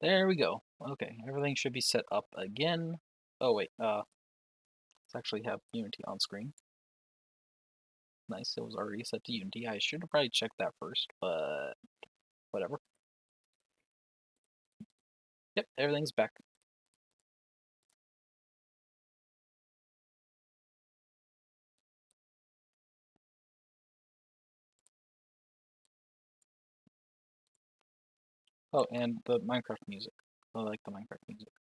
There we go. Okay, everything should be set up again. Oh wait, let's actually have Unity on screen. Nice, it was already set to Unity. I should have probably checked that first, but whatever. Yep, everything's back. Oh, and the Minecraft music. I like the Minecraft music.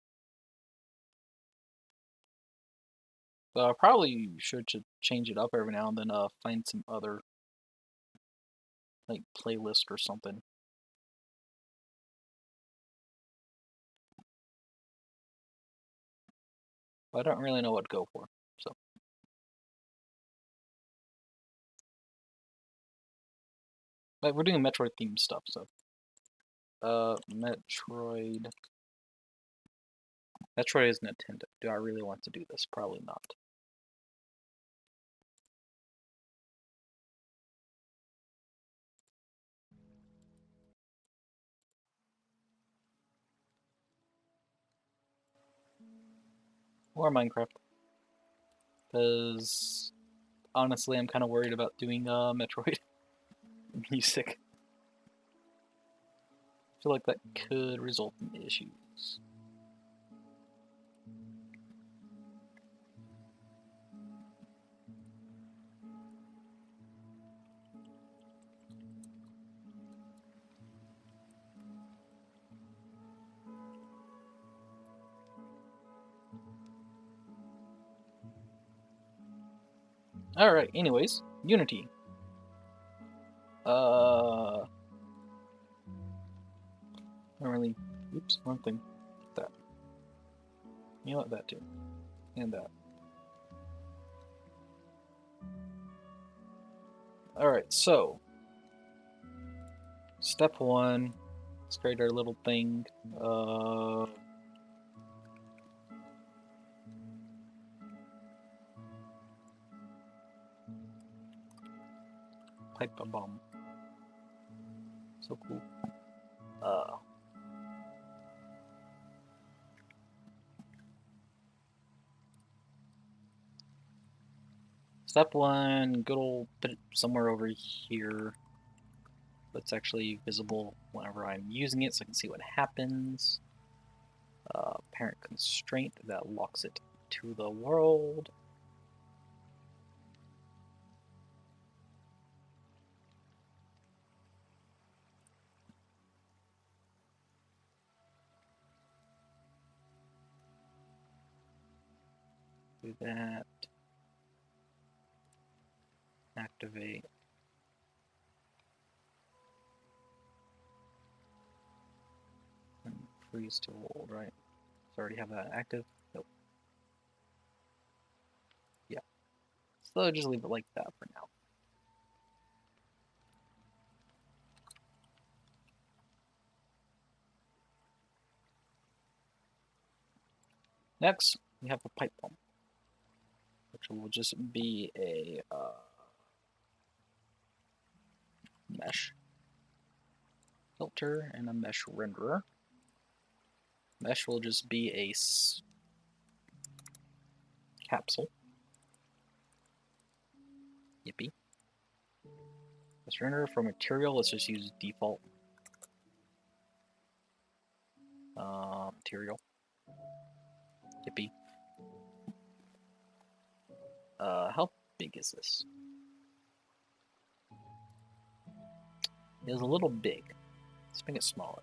So I probably should change it up every now and then, find some other, like, playlist or something. But I don't really know what to go for, so. But we're doing Metroid themed stuff, so. Metroid. Metroid is Nintendo. Do I really want to do this? Probably not. Or Minecraft. Because honestly, I'm kind of worried about doing Metroid music. I feel like that could result in issues. Alright, anyways, Unity. I don't really. Oops, wrong thing. That. You know what? That too. And that. Alright, so. Step one. Let's create our little thing. Pipe a bomb. So cool. Step one, good old put it somewhere over here. That's actually visible whenever I'm using it, so I can see what happens. Parent constraint that locks it to the world. Do that. Activate. And freeze to hold, right? So I already have that active. Nope. Yeah. So just leave it like that for now. Next, we have a pipe bomb, which will just be a mesh filter and a mesh renderer. Mesh will just be a capsule. Yippee. Mesh renderer for material, let's just use default material. Yippee. How big is this? It is a little big. Let's make it smaller.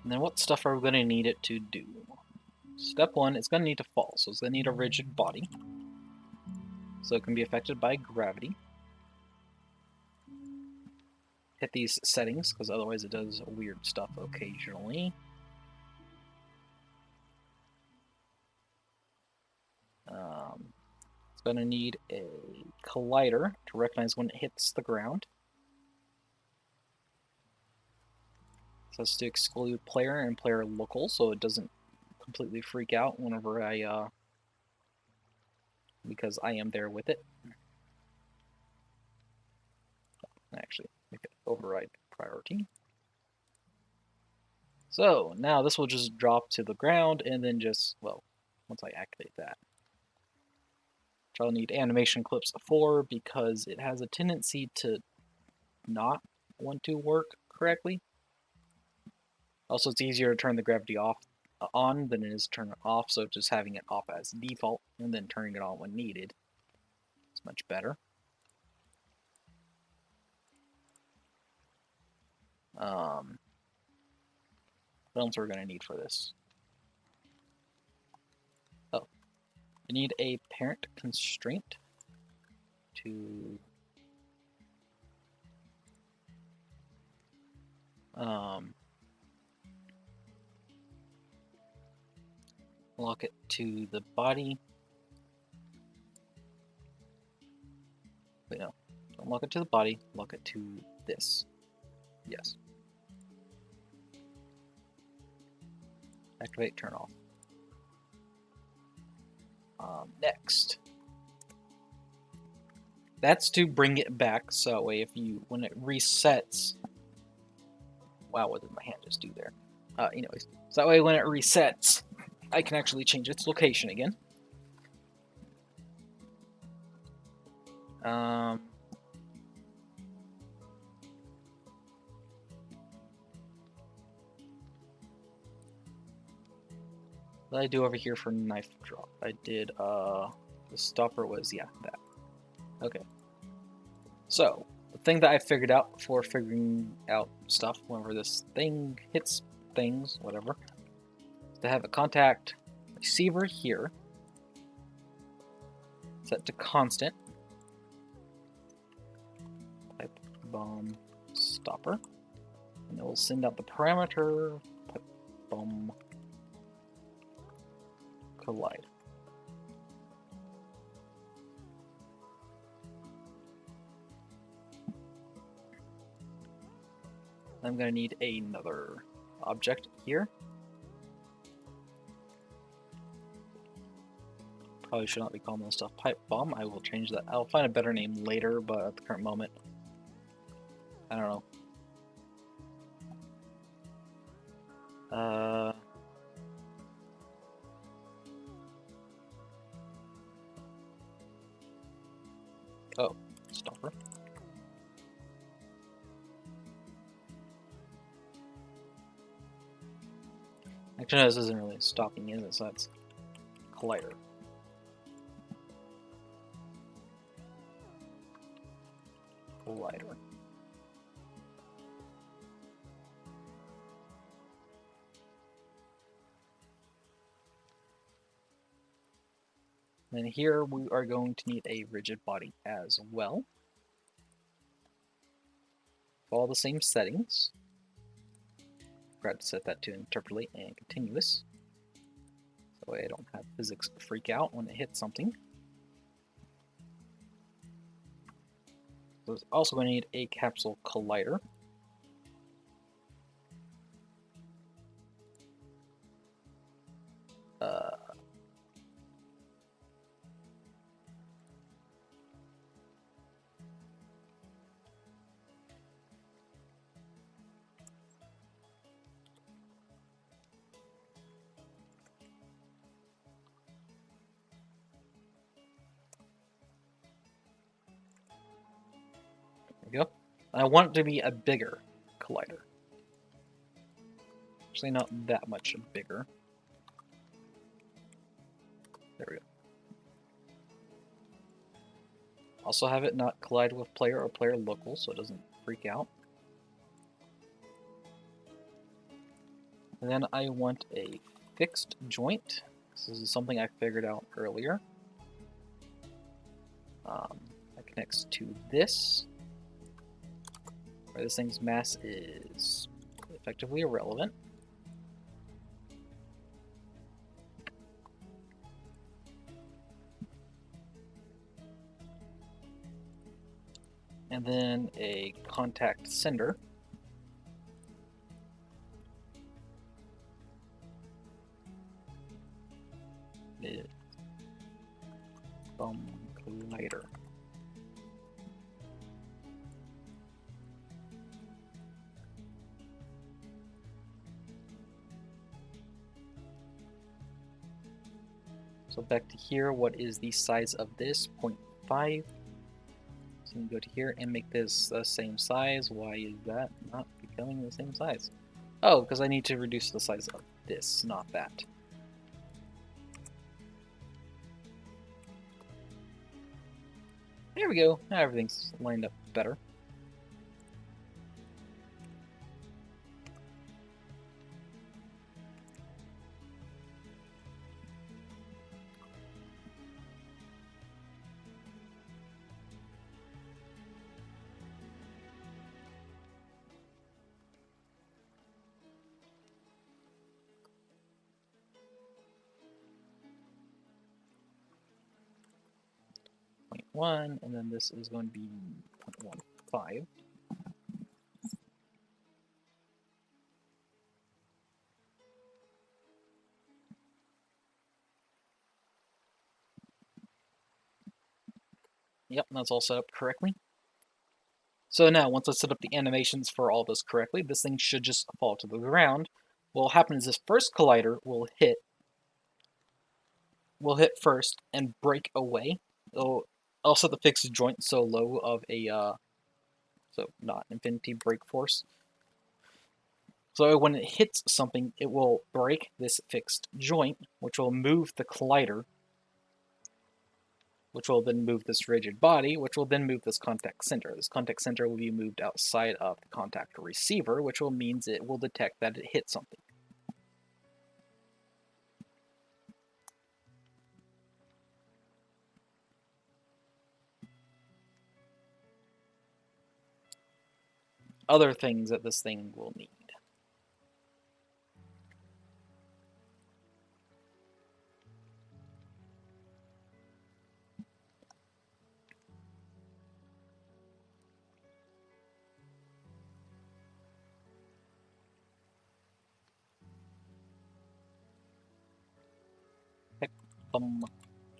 And then what stuff are we going to need it to do? Step one, it's going to need to fall, so it's going to need a rigid body. So it can be affected by gravity. Hit these settings, because otherwise it does weird stuff occasionally. It's going to need a collider to recognize when it hits the ground. So it's to exclude player and player local, so it doesn't completely freak out whenever because I am there with it. Actually, make it override priority. So now this will just drop to the ground and then just, well, once I activate that. Which I'll need animation clips for because it has a tendency to not want to work correctly. Also, it's easier to turn the gravity on than it is to turn it off, so just having it off as default and then turning it on when needed is much better. What else are we going to need for this? Oh, we need a parent constraint to lock it to the body. Wait, no. Don't lock it to the body, lock it to this. Yes. Activate, turn off. Next. That's to bring it back, so that way when it resets... Wow, what did my hand just do there? Anyways, so that way when it resets, I can actually change its location again. What did I do over here for knife drop? I did, the stopper was, yeah, that. Okay. So, the thing that I figured out for figuring out stuff whenever this thing hits things, whatever, is to have a contact receiver here, set to constant, pipe bomb stopper, and it will send out the parameter pipe bomb collide. I'm going to need another object here. Probably should not be calling this stuff pipe bomb. I will change that. I'll find a better name later, but at the current moment, I don't know. Oh, stopper. Actually, no, this isn't really stopping, is it? So that's collider. Collider. And here we are going to need a rigid body as well. All the same settings. Forgot to set that to interpolate and continuous. That way I don't have physics freak out when it hits something. So it's also going to need a capsule collider. There we go. And I want it to be a bigger collider. Actually, not that much bigger. There we go. Also have it not collide with player or player local, so it doesn't freak out. And then I want a fixed joint. This is something I figured out earlier. That connects to this, where this thing's mass is effectively irrelevant. And then a contact sender. Collider. So back to here, what is the size of this? 0.5. So you can go to here and make this the same size. Why is that not becoming the same size? Oh, because I need to reduce the size of this, not that. There we go. Now everything's lined up better. Point 0.1, and then this is going to be 0.15. Yep, that's all set up correctly. So now, once I set up the animations for all this correctly, this thing should just fall to the ground. What will happen is this first collider will hit first and break away. I'll set the fixed joint so low of a so not infinity break force. So when it hits something, it will break this fixed joint, which will move the collider, which will then move this rigid body, which will then move this contact center. This contact center will be moved outside of the contact receiver, which will means it will detect that it hit something. Other things that this thing will need.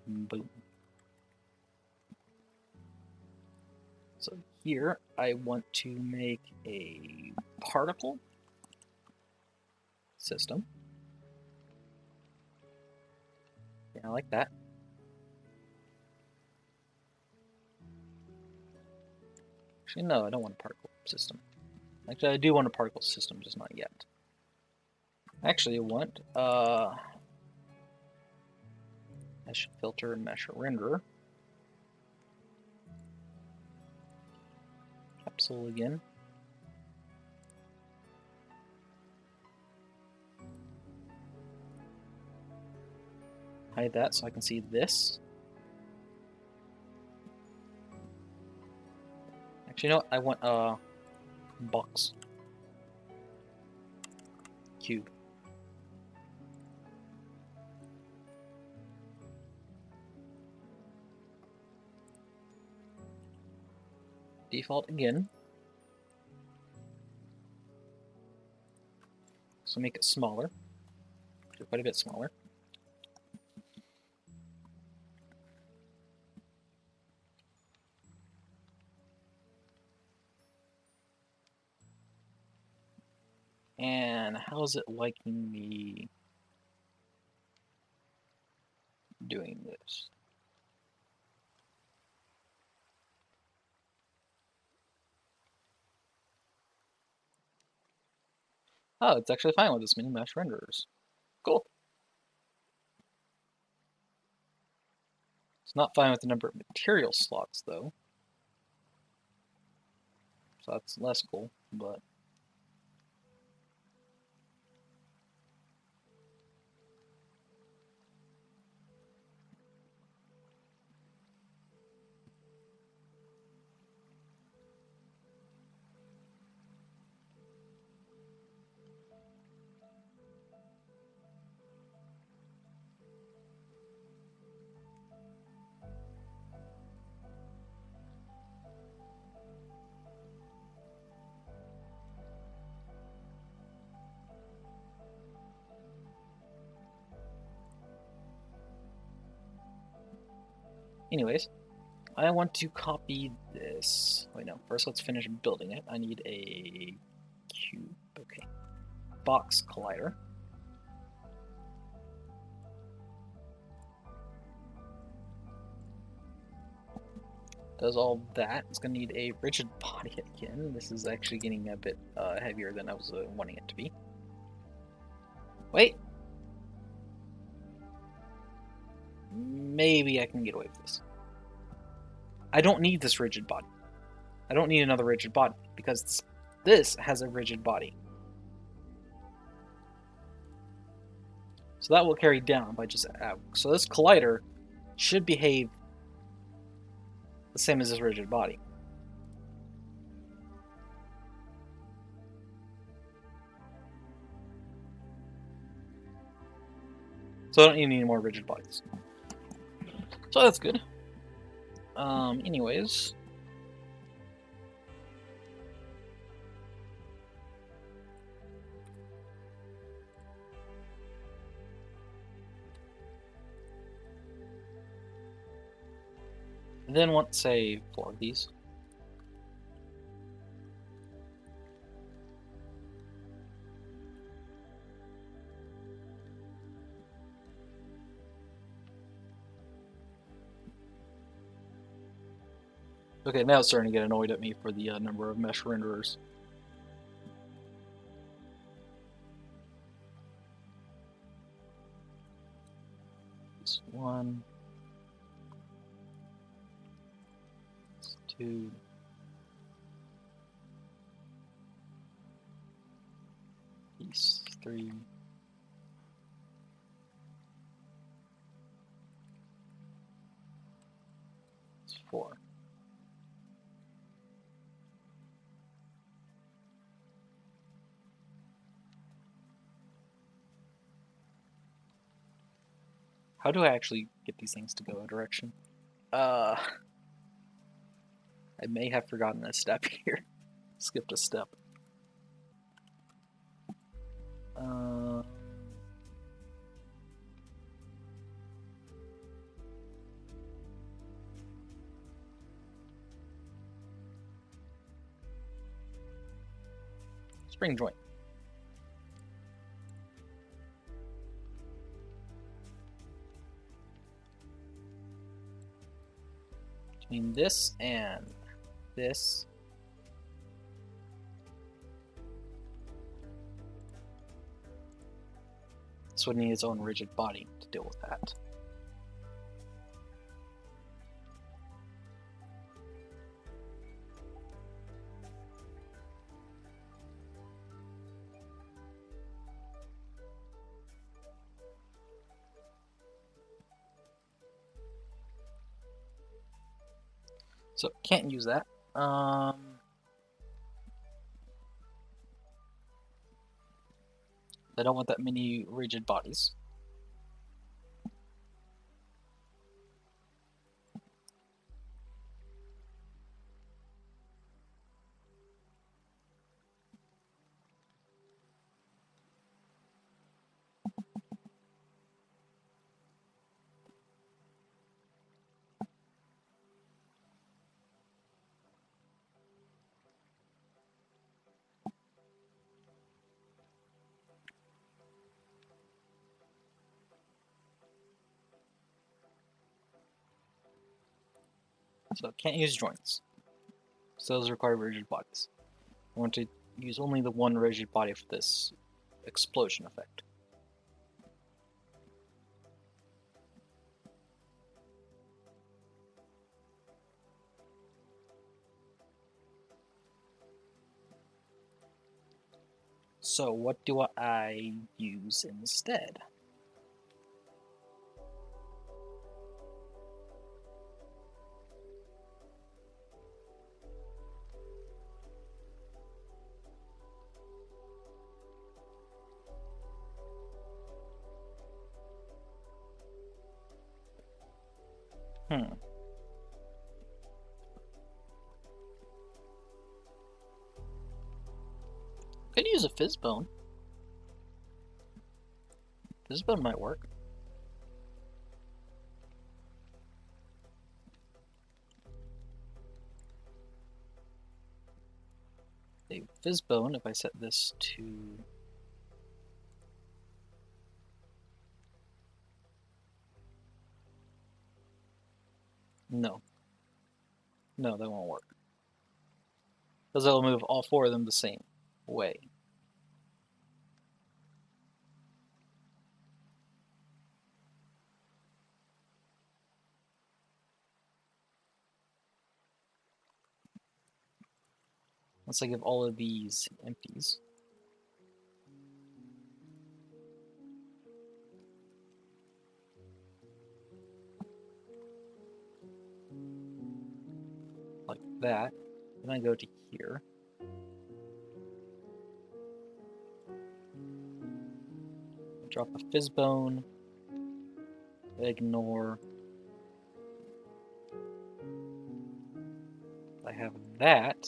Boom. So here I want to make a particle system. Yeah, I like that. Actually, no, I don't want a particle system. Actually, I do want a particle system, just not yet. Actually, I want mesh filter, mesh renderer. Capsule again. Hide that so I can see this. Actually, you know what? I want a box. Cube. Default again. So make it smaller. Quite a bit smaller. And how is it liking me doing this? Oh, it's actually fine with this mini mesh renderers. Cool. It's not fine with the number of material slots, though. So that's less cool, but... Anyways, I want to copy this. Wait, no. First, let's finish building it. I need a cube. Okay. Box collider. Does all that. It's going to need a rigid body again. This is actually getting a bit heavier than I was wanting it to be. Wait. Maybe I can get away with this. I don't need this rigid body. I don't need another rigid body because this has a rigid body. So that will carry down by just so this collider should behave the same as this rigid body. So I don't need any more rigid bodies. So that's good. Anyways. Then want, say, 4 of these. Okay, now it's starting to get annoyed at me for the number of mesh renderers. This 1. This 2. These 3. This 4. How do I actually get these things to go a direction? I may have forgotten a step here. Skipped a step. Spring joint. Between this and this. This would need its own rigid body to deal with that. So can't use that. I don't want that many rigid bodies. So can't use joints. So those require rigid bodies. I want to use only the one rigid body for this explosion effect. So what do I use instead? Could use a fizzbone. Fizzbone might work. a Fizzbone, if I set this to... No. No, that won't work. Because it'll move all four of them the same way. Once I give all of these empties. Like that. Then I go to here. Drop a Fizzbone. Ignore. I have that.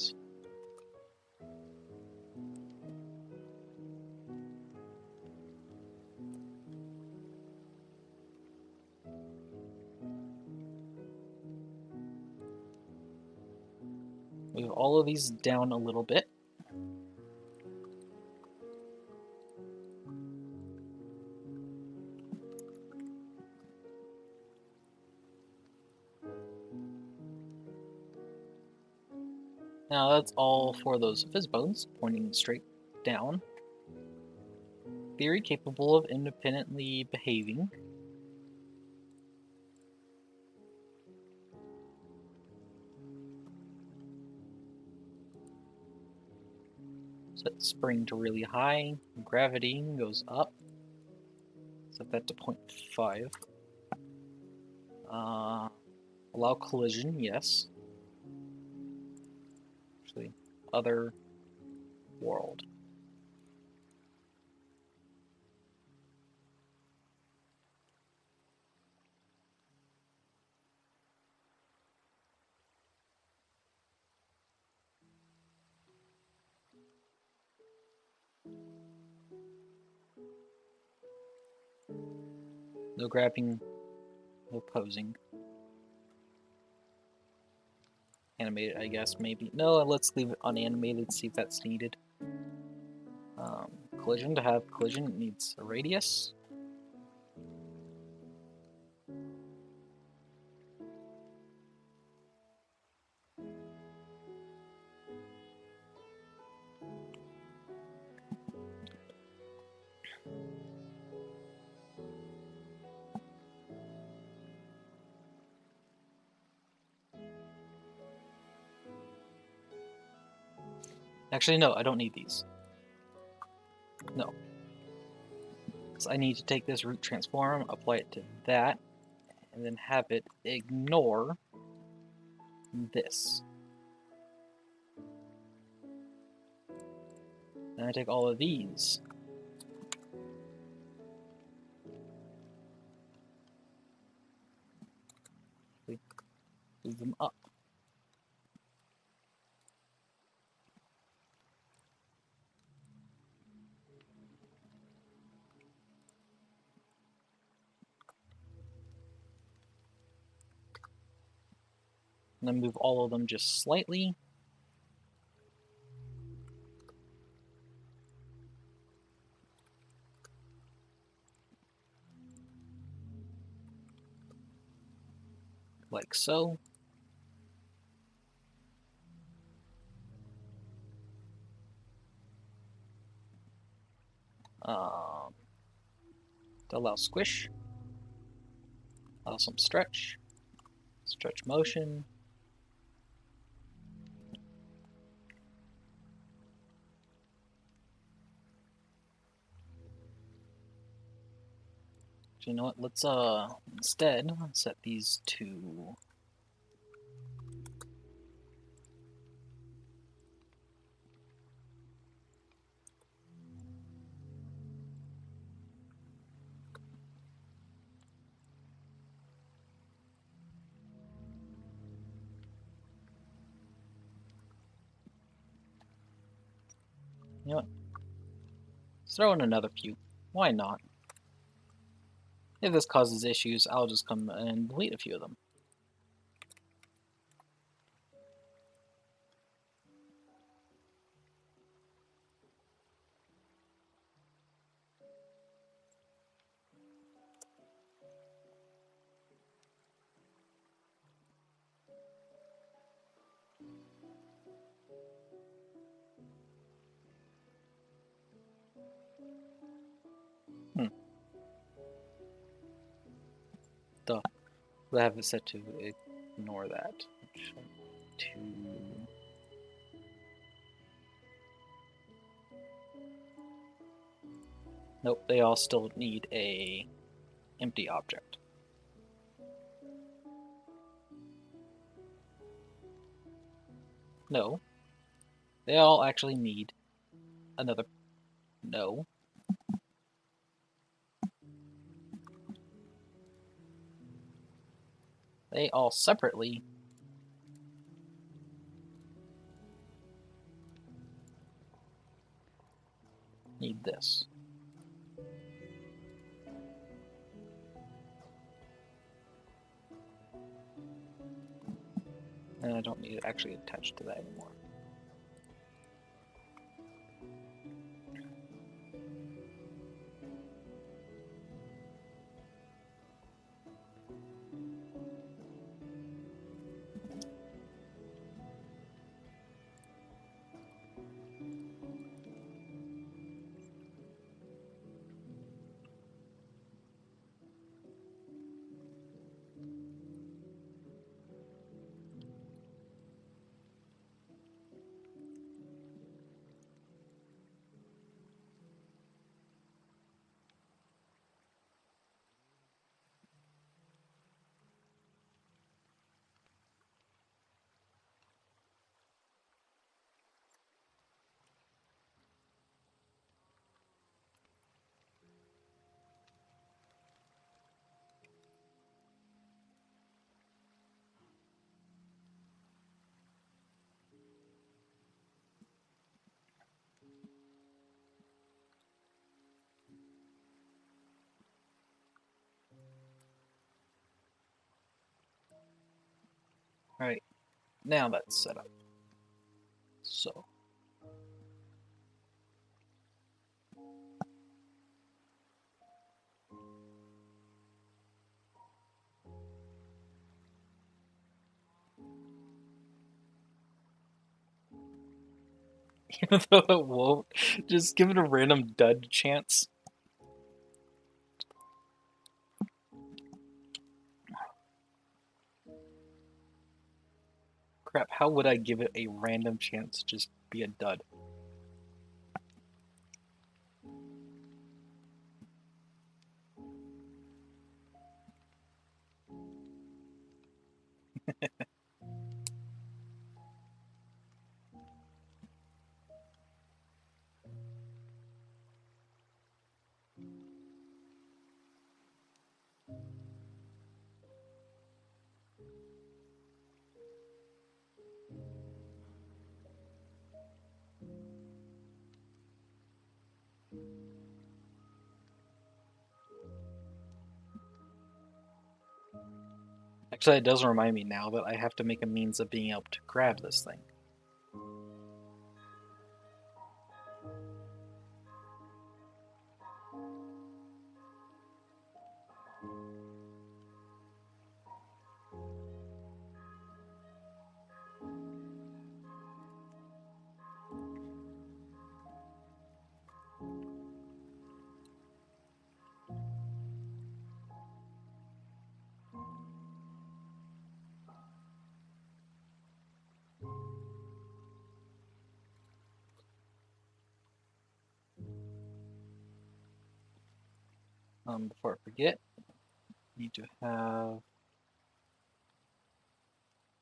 Move all of these down a little bit. Now that's all four of those Fizzbones pointing straight down. Theory capable of independently behaving. Set spring to really high. Gravity goes up. Set that to 0.5. Allow collision, yes. Actually, other world. No grabbing, no posing. Animated, I guess, maybe. No, let's leave it unanimated, see if that's needed. Collision, to have collision, it needs a radius. Actually, no, I don't need these. No. Because I need to take this root transform, apply it to that, and then have it ignore this. Then I take all of these. Move them up. And then move all of them just slightly. Like so. To allow squish. Allow some stretch. Stretch motion. You know what? Let's instead set these to you know what? Let's throw in another few. Why not? If this causes issues, I'll just come and delete a few of them. Duh. I have it set to ignore that. To nope, they all still need a empty object. No. They all actually need another. No. They all separately need this. And I don't need it actually attached to that anymore. Alright, now that's set up. So. Even though it won't, just give it a random dud chance. Crap, how would I give it a random chance to just be a dud? Actually, it does remind me now that I have to make a means of being able to grab this thing. Before I forget, I need to have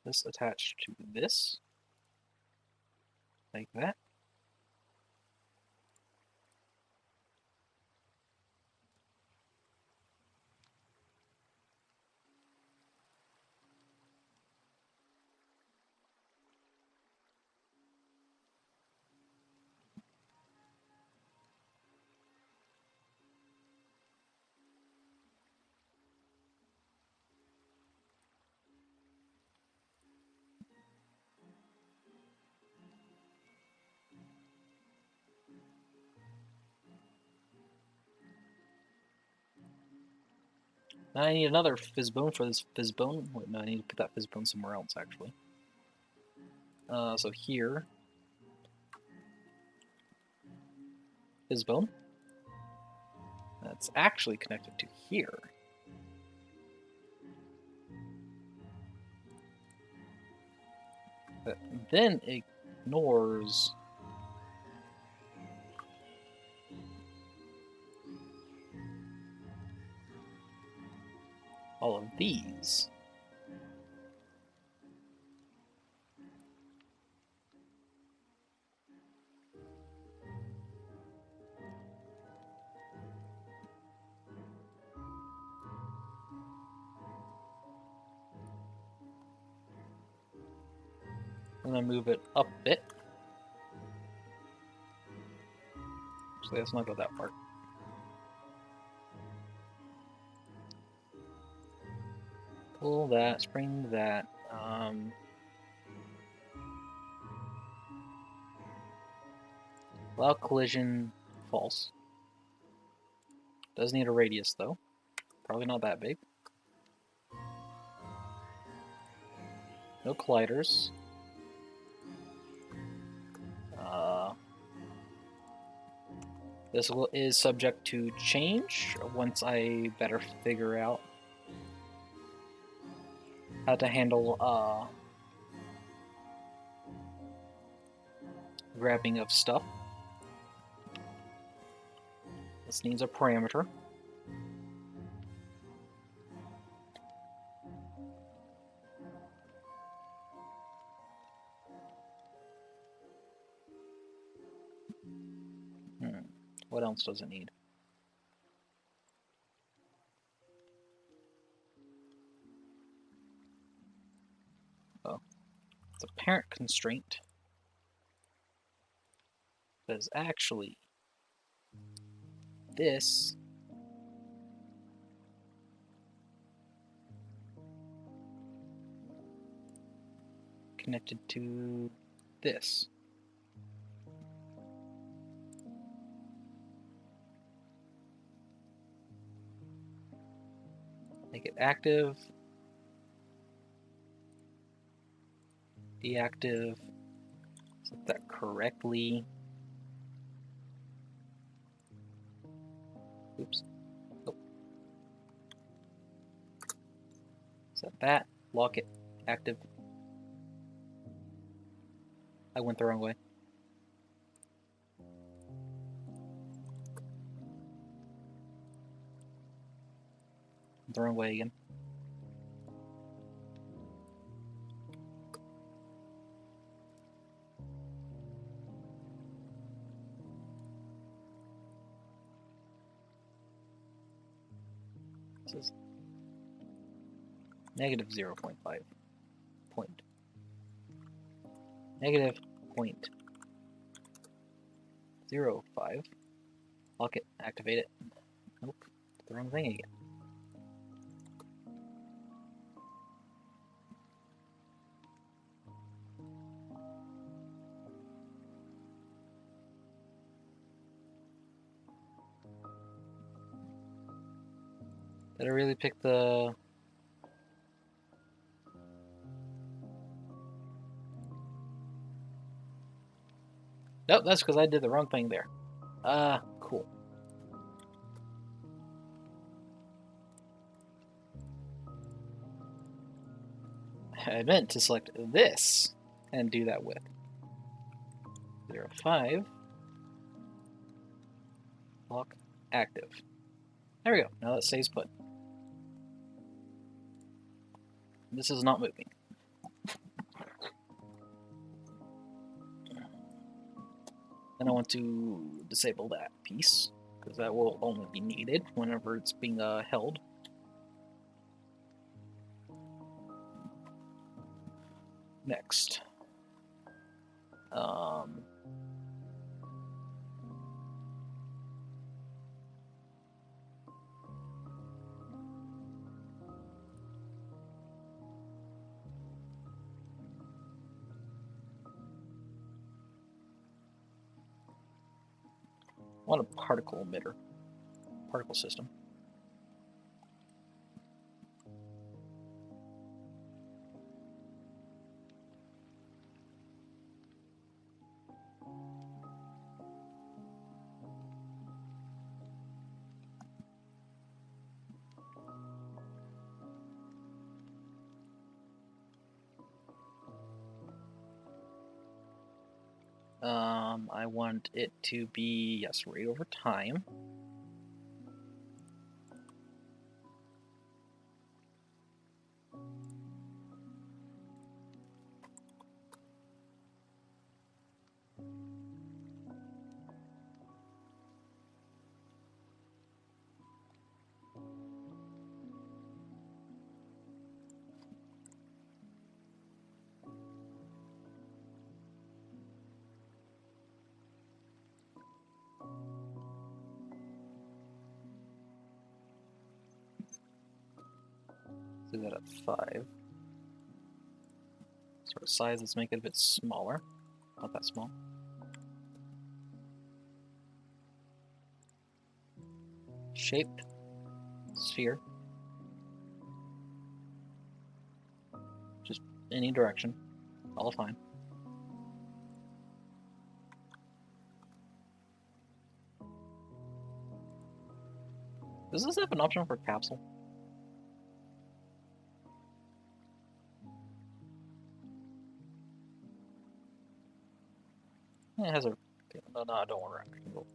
this attached to this, like that. Now I need another fizzbone for this fizzbone. Wait, no, I need to put that fizzbone somewhere else, actually. So here, fizzbone. it's actually connected to here. But then it ignores all of these. I'm gonna move it up a bit. So let's not go that far. Pull that, spring that. Allow collision, false. Does need a radius though. Probably not that big. No colliders. This is subject to change once I better figure out how to handle grabbing of stuff. This needs a parameter. What else does it need? Oh, it's a parent constraint that is actually this connected to this. Make it active, deactive, set that correctly. Oops. Oh. Set that, lock it, active. I went the wrong way. The wrong way again. This is negative 0.5 point. Negative 0.05. Lock it, activate it. Nope, the wrong thing again. Did I really pick the... Nope, that's because I did the wrong thing there. Cool. I meant to select this and do that with 0.5. Lock active. There we go. Now that stays put. This is not moving. And I want to disable that piece, because that will only be needed whenever it's being held. Next. I want a particle emitter, particle system. I want it to be, yes, rate over time. Do that at 5. Sort of size, let's make it a bit smaller. Not that small. Shape, sphere. Just any direction, all fine. Does this have an option for capsule? Yeah, it has a... No, I don't want a rectangle.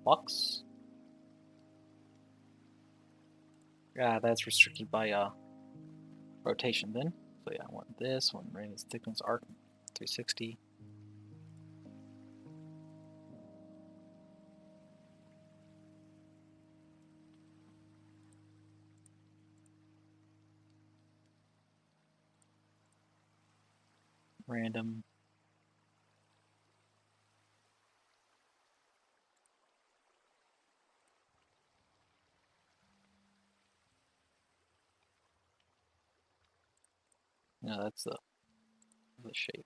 Box? Yeah, that's restricted by rotation then. So yeah, I want this one, radius thickness arc 360. Random. No, that's the shape.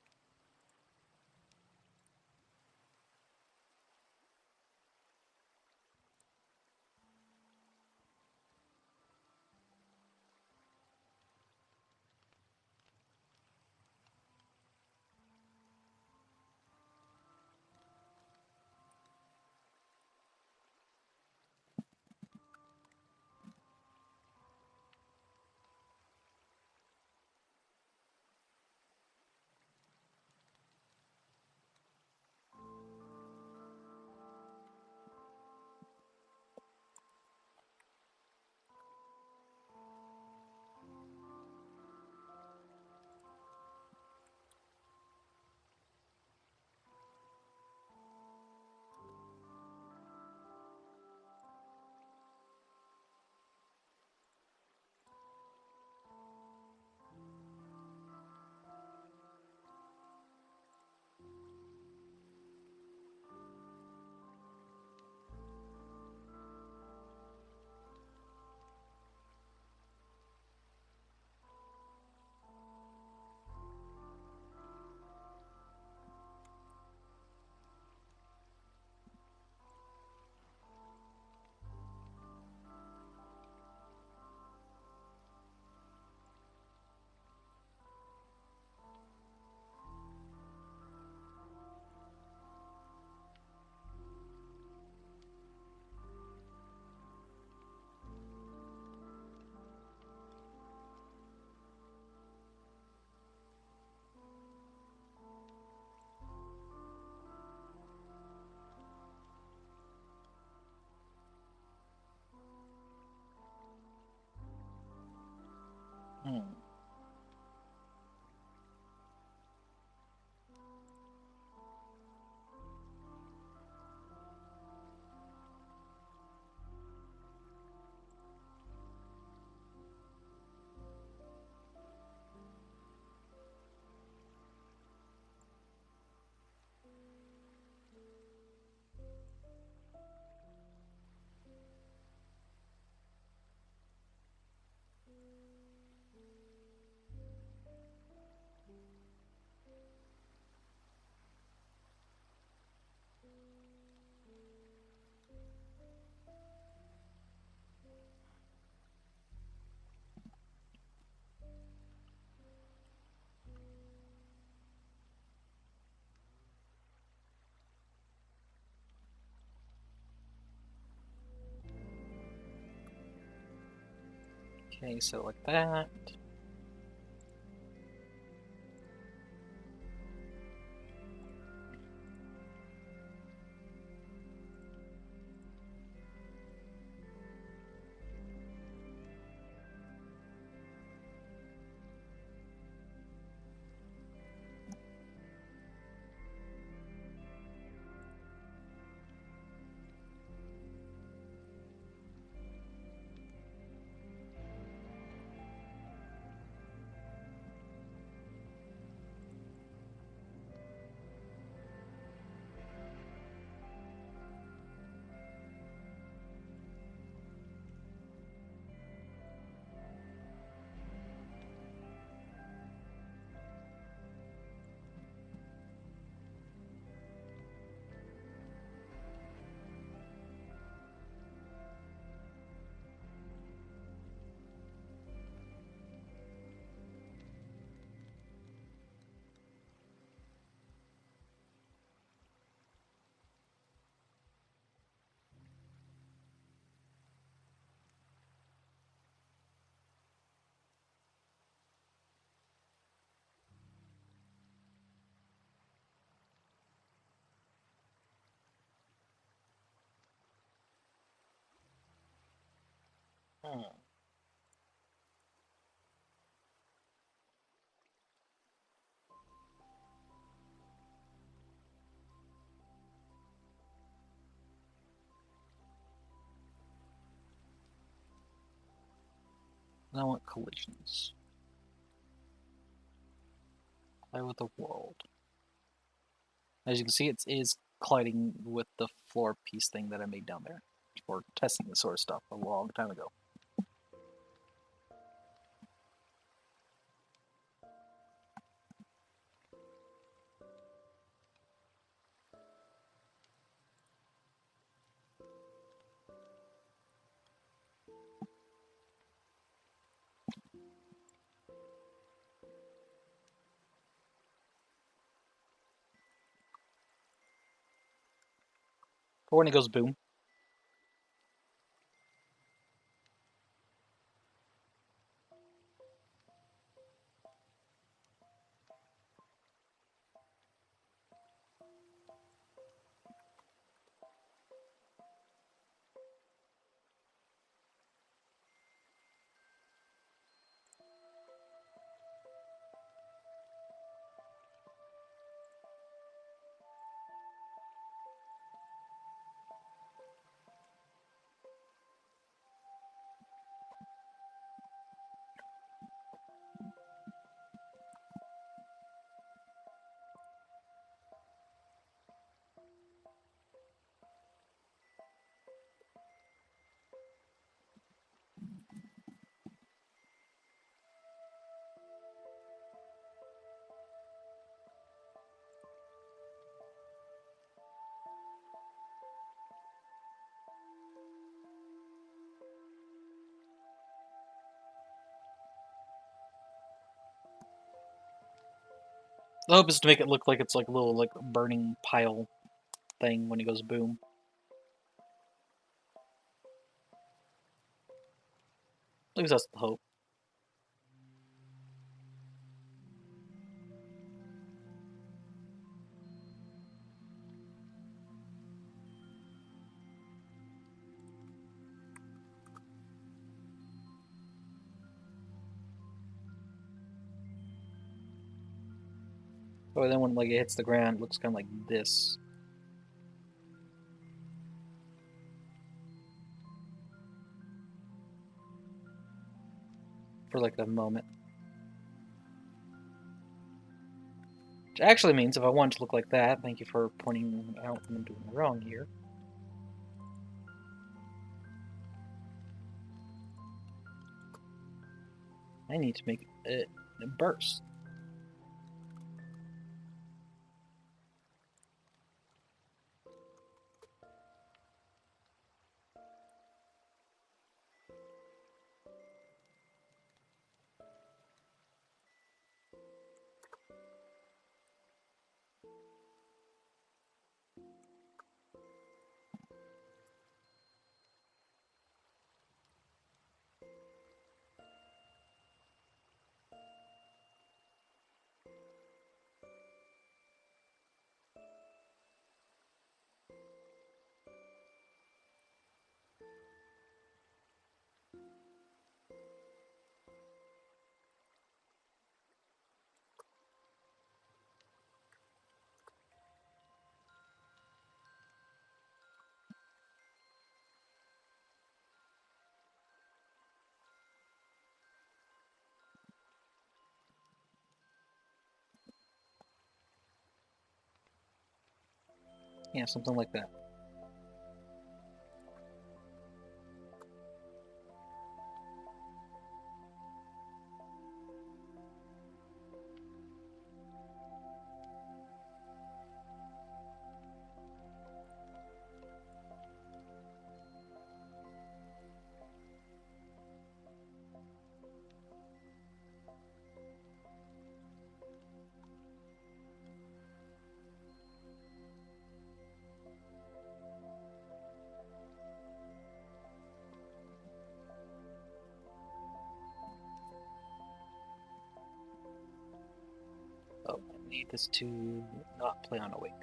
Hmm. Okay, so like that. Hmm. I want collisions. Play with the world. As you can see, it is colliding with the floor piece thing that I made down there for testing this sort of stuff a long time ago. For when it goes boom. The hope is to make it look like it's like a little like burning pile thing when it goes boom. At least that's the hope. But then when like it hits the ground, it looks kind of like this. For like a moment. Which actually means if I want it to look like that, thank you for pointing out when I'm doing wrong here. I need to make it burst. Yeah, something like that. Oh, I need this to not play on awake.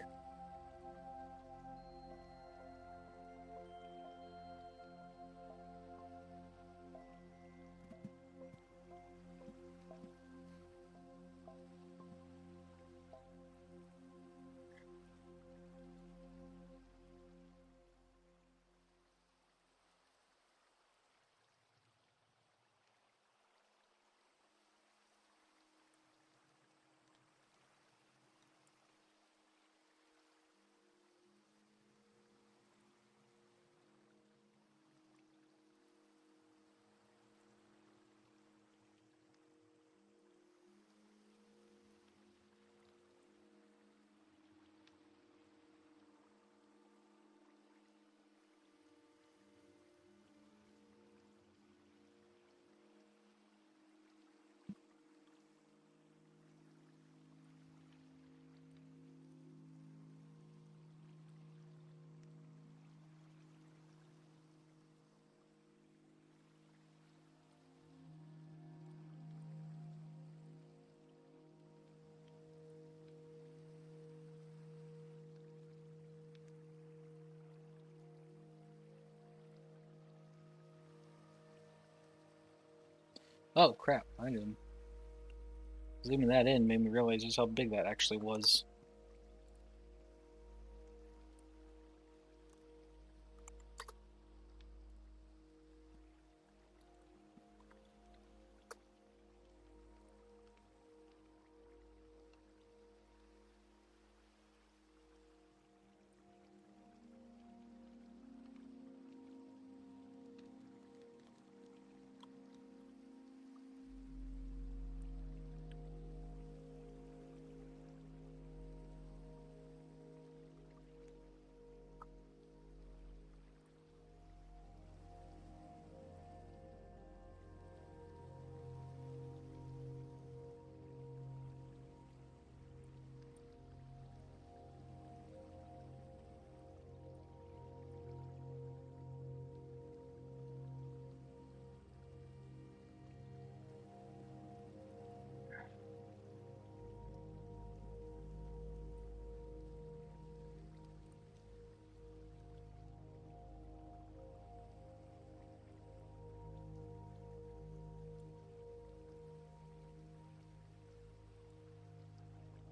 Oh crap, I didn't. Zooming that in made me realize just how big that actually was.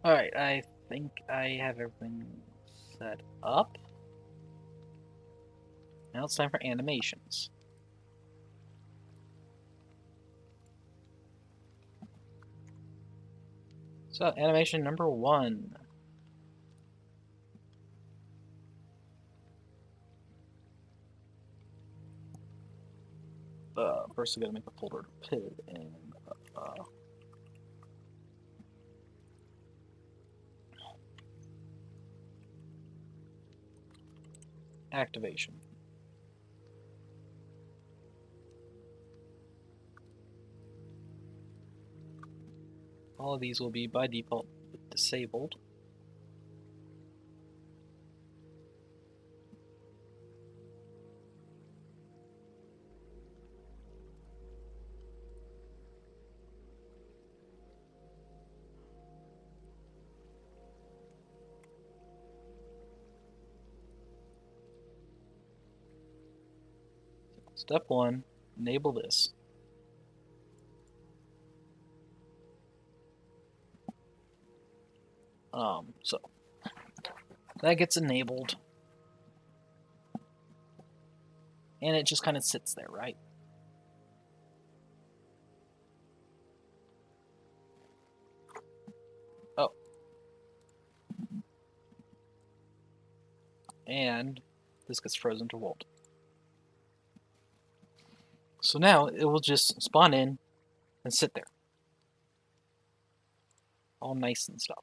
Alright, I think I have everything set up. Now it's time for animations. So, animation number 1. First I gotta make a folder to put it in. Activation. All of these will be by default disabled. Step 1, enable this. So that gets enabled, and it just kind of sits there, right? Oh. And this gets frozen to Walt. So now it will just spawn in and sit there. All nice and stuff.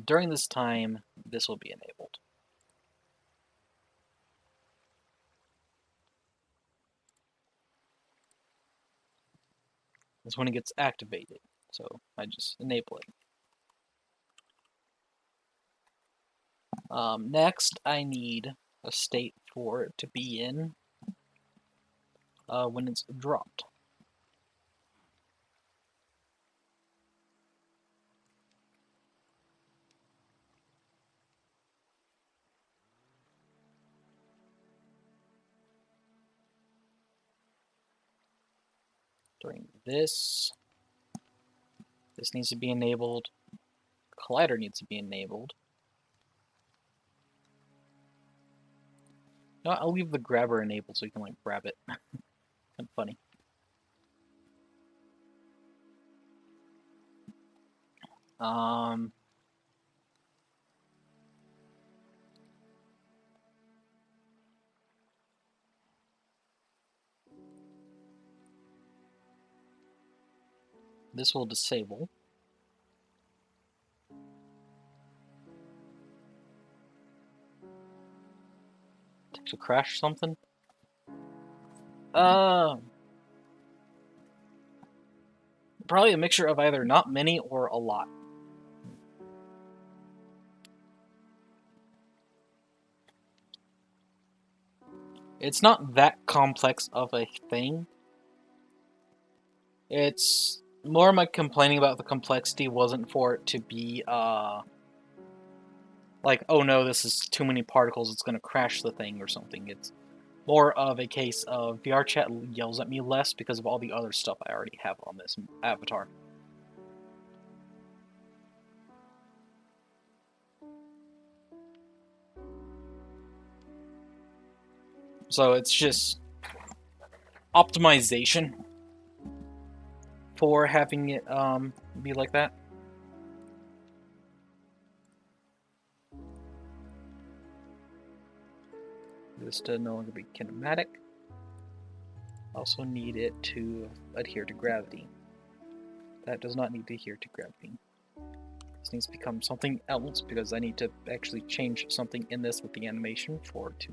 During this time, this will be enabled. That's when it gets activated. So I just enable it. Next, I need a state for it to be in when it's dropped. During this needs to be enabled. Collider needs to be enabled. No, I'll leave the grabber enabled so you can like grab it. Kind of funny. This will disable. To crash something? Probably a mixture of either not many or a lot. It's not that complex of a thing. It's more my complaining about the complexity wasn't for it to be, like, oh no, this is too many particles, it's gonna crash the thing or something. It's more of a case of VRChat yells at me less because of all the other stuff I already have on this avatar. So it's just optimization for having it be like that. This to no longer be kinematic. Also need it to adhere to gravity. That does not need to adhere to gravity. This needs to become something else because I need to actually change something in this with the animation for it to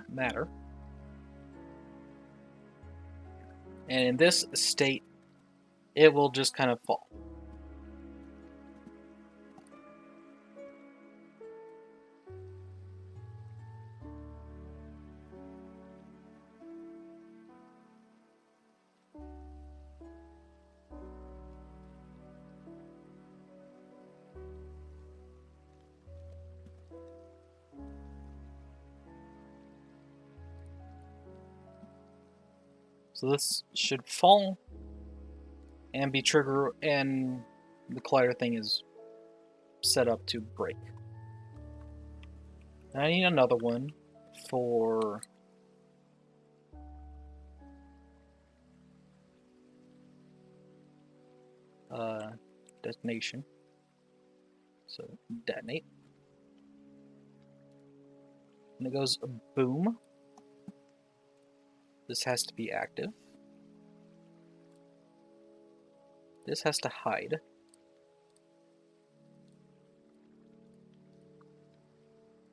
matter. And in this state, it will just kind of fall. So this should fall and be trigger, and the collider thing is set up to break. I need another one for detonation. So detonate. And it goes boom. This has to be active. This has to hide.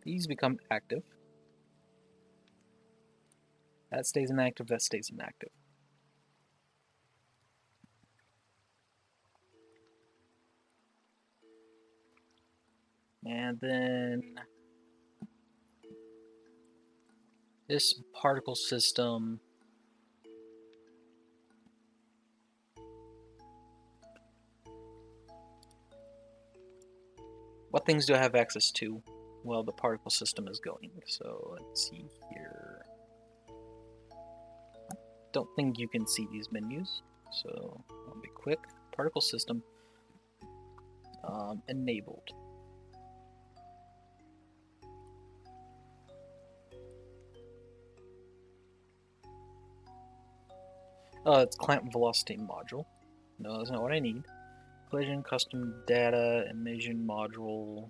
These become active. That stays inactive, that stays inactive. And then this particle system what things do I have access to? Well, the particle system is going. So let's see here. Don't think you can see these menus, so I'll be quick. Particle system enabled. It's clamp velocity module. No, that's not what I need. Collision custom data emission module.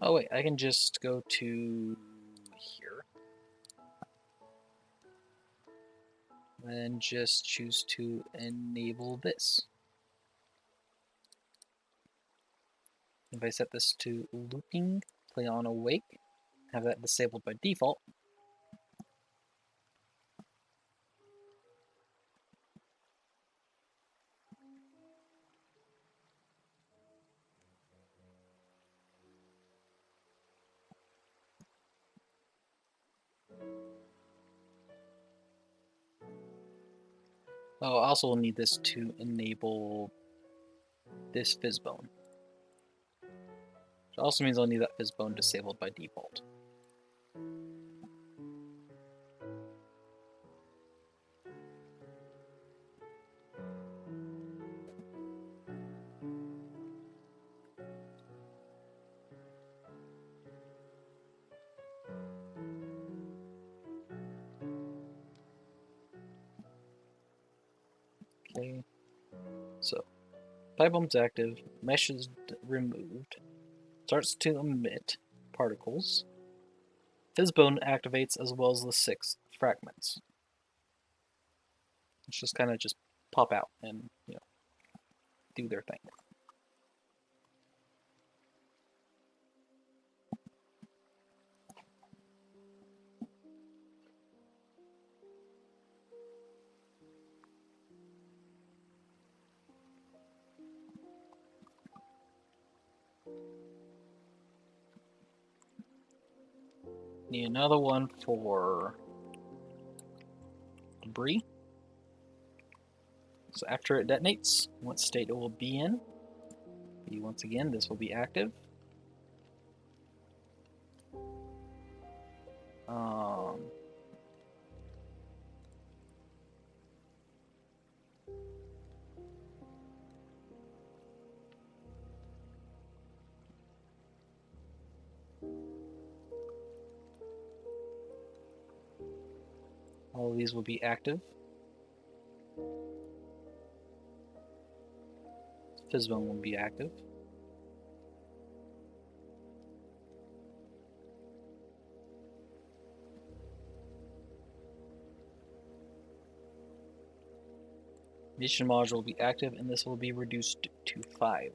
Oh wait, I can just go to here and just choose to enable this. If I set this to looping, play on awake, have that disabled by default. Oh, I also will need this to enable this fizzbone. Which also means I'll need that fizzbone disabled by default. correctly. So, pipe bomb's active, mesh is removed, starts to emit particles. Fizzbone activates as well as the 6 fragments. It's just kind of just pop out and, do their thing. Need another one for debris. So after it detonates, what state it will be in. Once again, this will be active. All of these will be active. Fizzbone will be active. Mission module will be active, and this will be reduced to 5.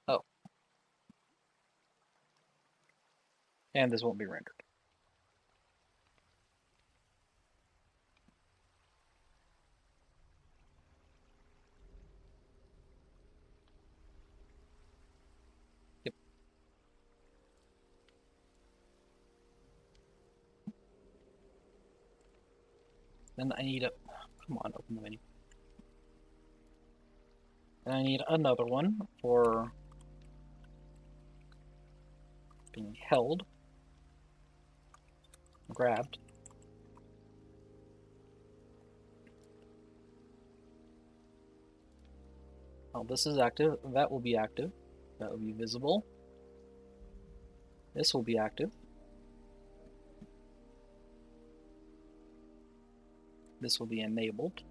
Oh. And this won't be rendered. Yep. Then I need a... Come on, open the menu. And I need another one for being held, grabbed. Oh, this is active. That will be active. That will be visible. This will be active. This will be enabled.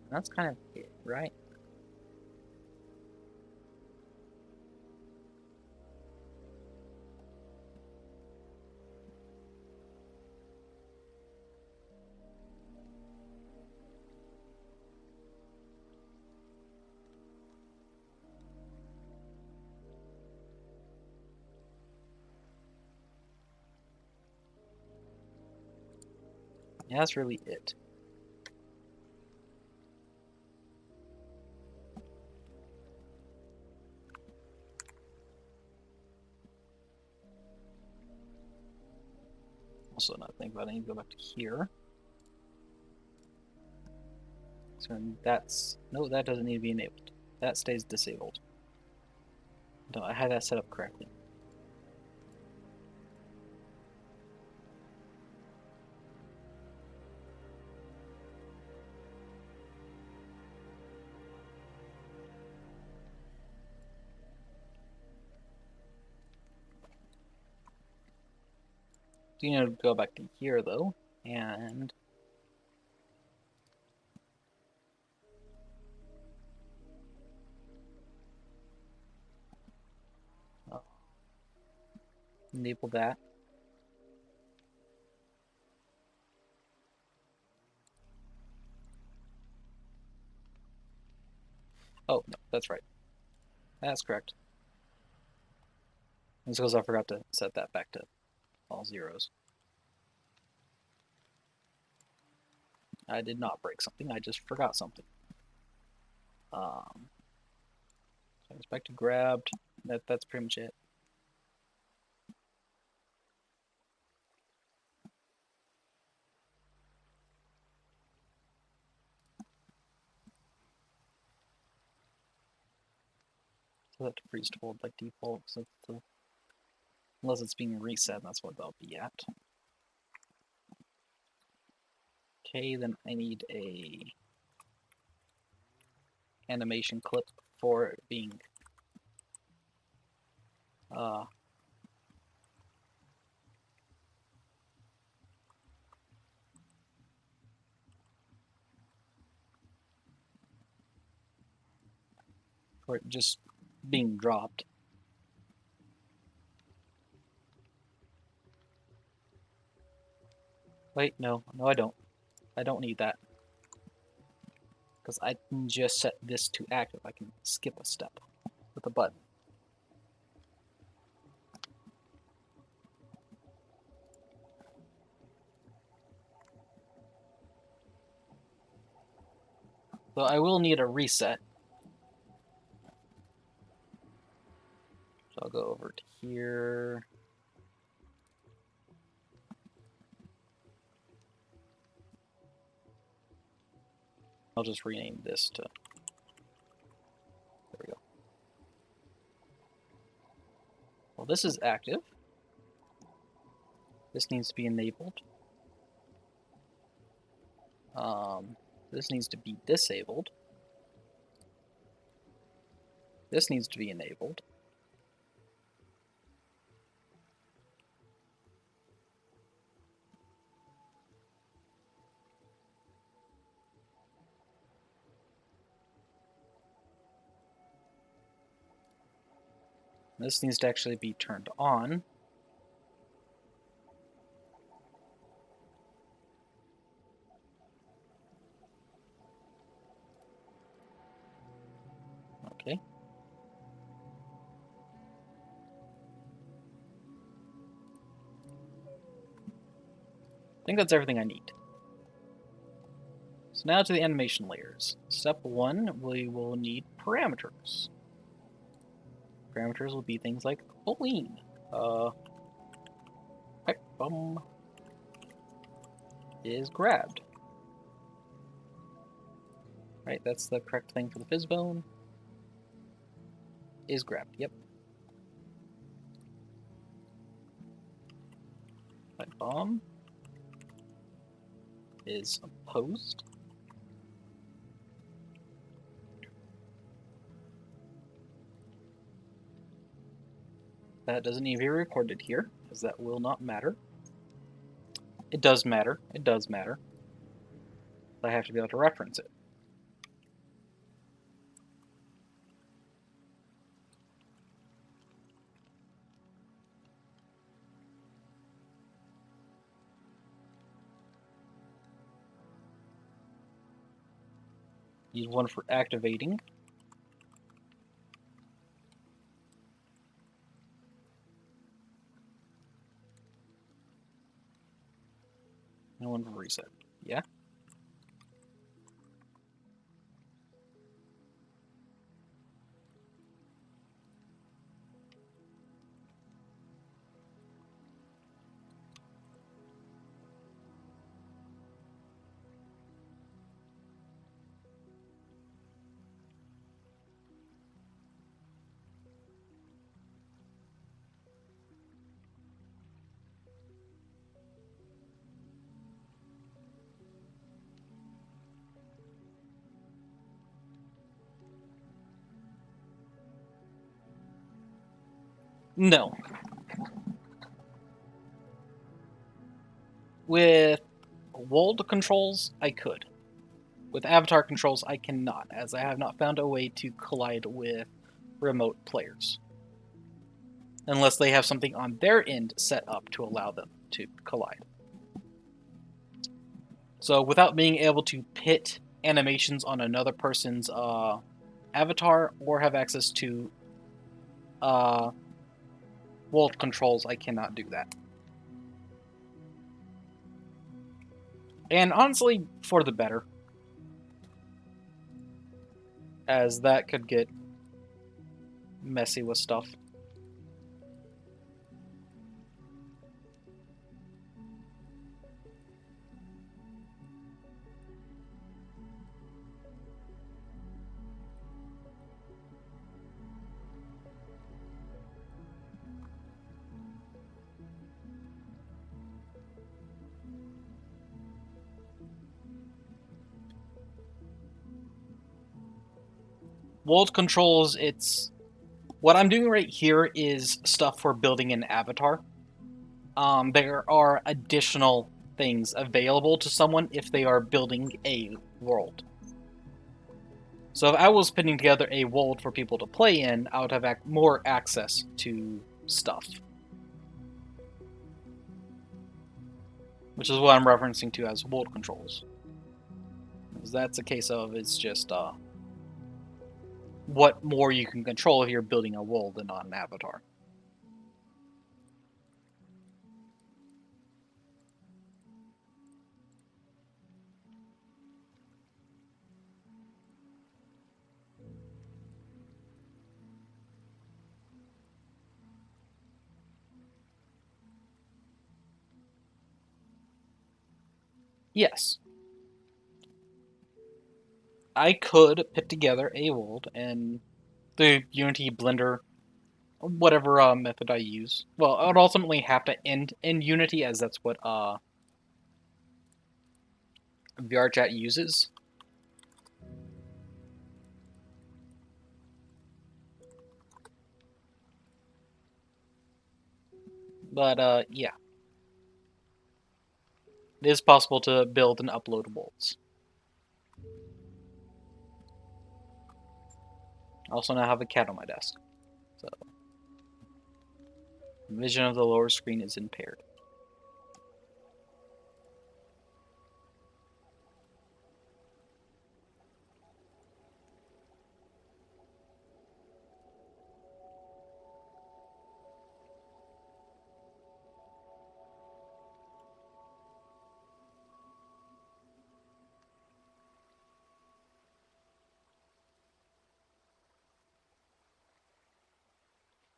That's kind of it, right? Yeah, that's really it. Also, another thing about it, I need to go back to here. So that's... No, that doesn't need to be enabled. That stays disabled. No, I had that set up correctly. So you need to go back to here though, and enable that. Oh, no, that's right. That's correct. It's because I forgot to set that back to all zeros. I did not break something, I just forgot something. So it's back to grabbed. That's pretty much it. Set that to freeze to hold by default, so unless it's being reset, that's what they'll be at. Okay, then I need a animation clip for it being for it just being dropped. Wait, no, I don't. I don't need that. Because I can just set this to active. I can skip a step with a button. So I will need a reset. So I'll go over to here. I'll just rename this to, there we go. Well, this is active. This needs to be enabled. This needs to be disabled. This needs to be enabled. This needs to actually be turned on. Okay. I think that's everything I need. So now to the animation layers. Step 1, we will need parameters. Parameters will be things like boolean. Pipe bomb is grabbed. Right, that's the correct thing for the fizzbone. Is grabbed, yep. Pipe bomb is opposed. That doesn't need to be recorded here, because that will not matter. It does matter. It does matter. But I have to be able to reference it. Need one for activating. And one for reset. Yeah? No. With world controls, I could. With avatar controls, I cannot, as I have not found a way to collide with remote players. Unless they have something on their end set up to allow them to collide. So without being able to pit animations on another person's avatar or have access to world controls, I cannot do that. And honestly, for the better. As that could get messy with stuff. World controls, it's... What I'm doing right here is stuff for building an avatar. There are additional things available to someone if they are building a world. So if I was putting together a world for people to play in, I would have more access to stuff. Which is what I'm referencing to as world controls. Because that's a case of, it's just what more you can control if you're building a world and not an avatar. Yes. I could put together a world and the Unity Blender, whatever method I use. Well, I would ultimately have to end in Unity, as that's what VRChat uses. But yeah, it is possible to build and upload worlds. I also now have a cat on my desk, so vision of the lower screen is impaired.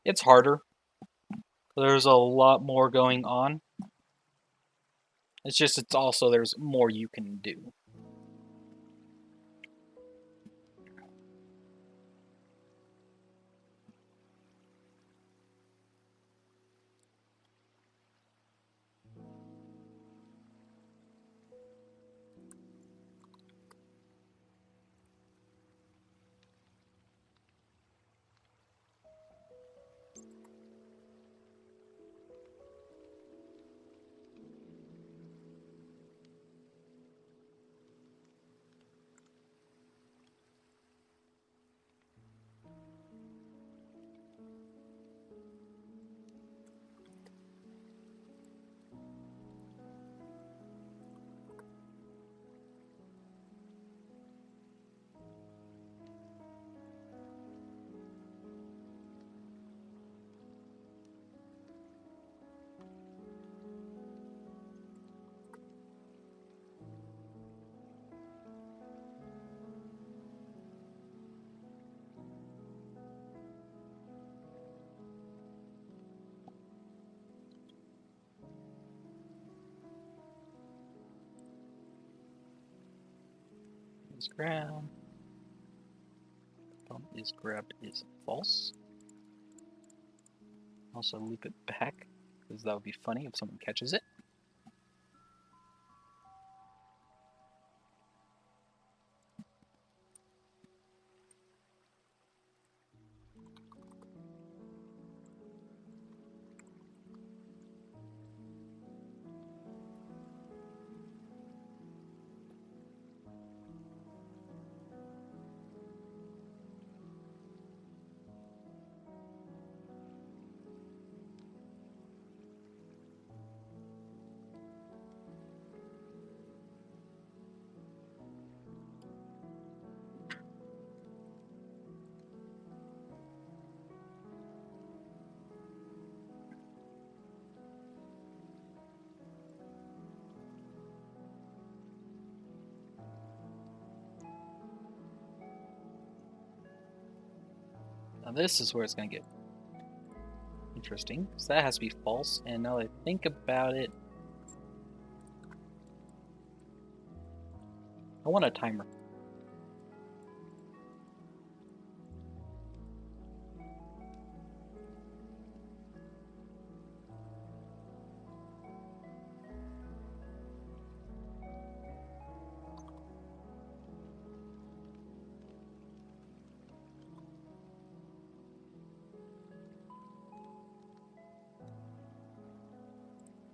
It's harder. There's a lot more going on. It's also there's more you can do. Is grab. Bump is grabbed is false. Also loop it back, because that would be funny if someone catches it. Now this is where it's going to get interesting, because that has to be false, and now that I think about it, I want a timer.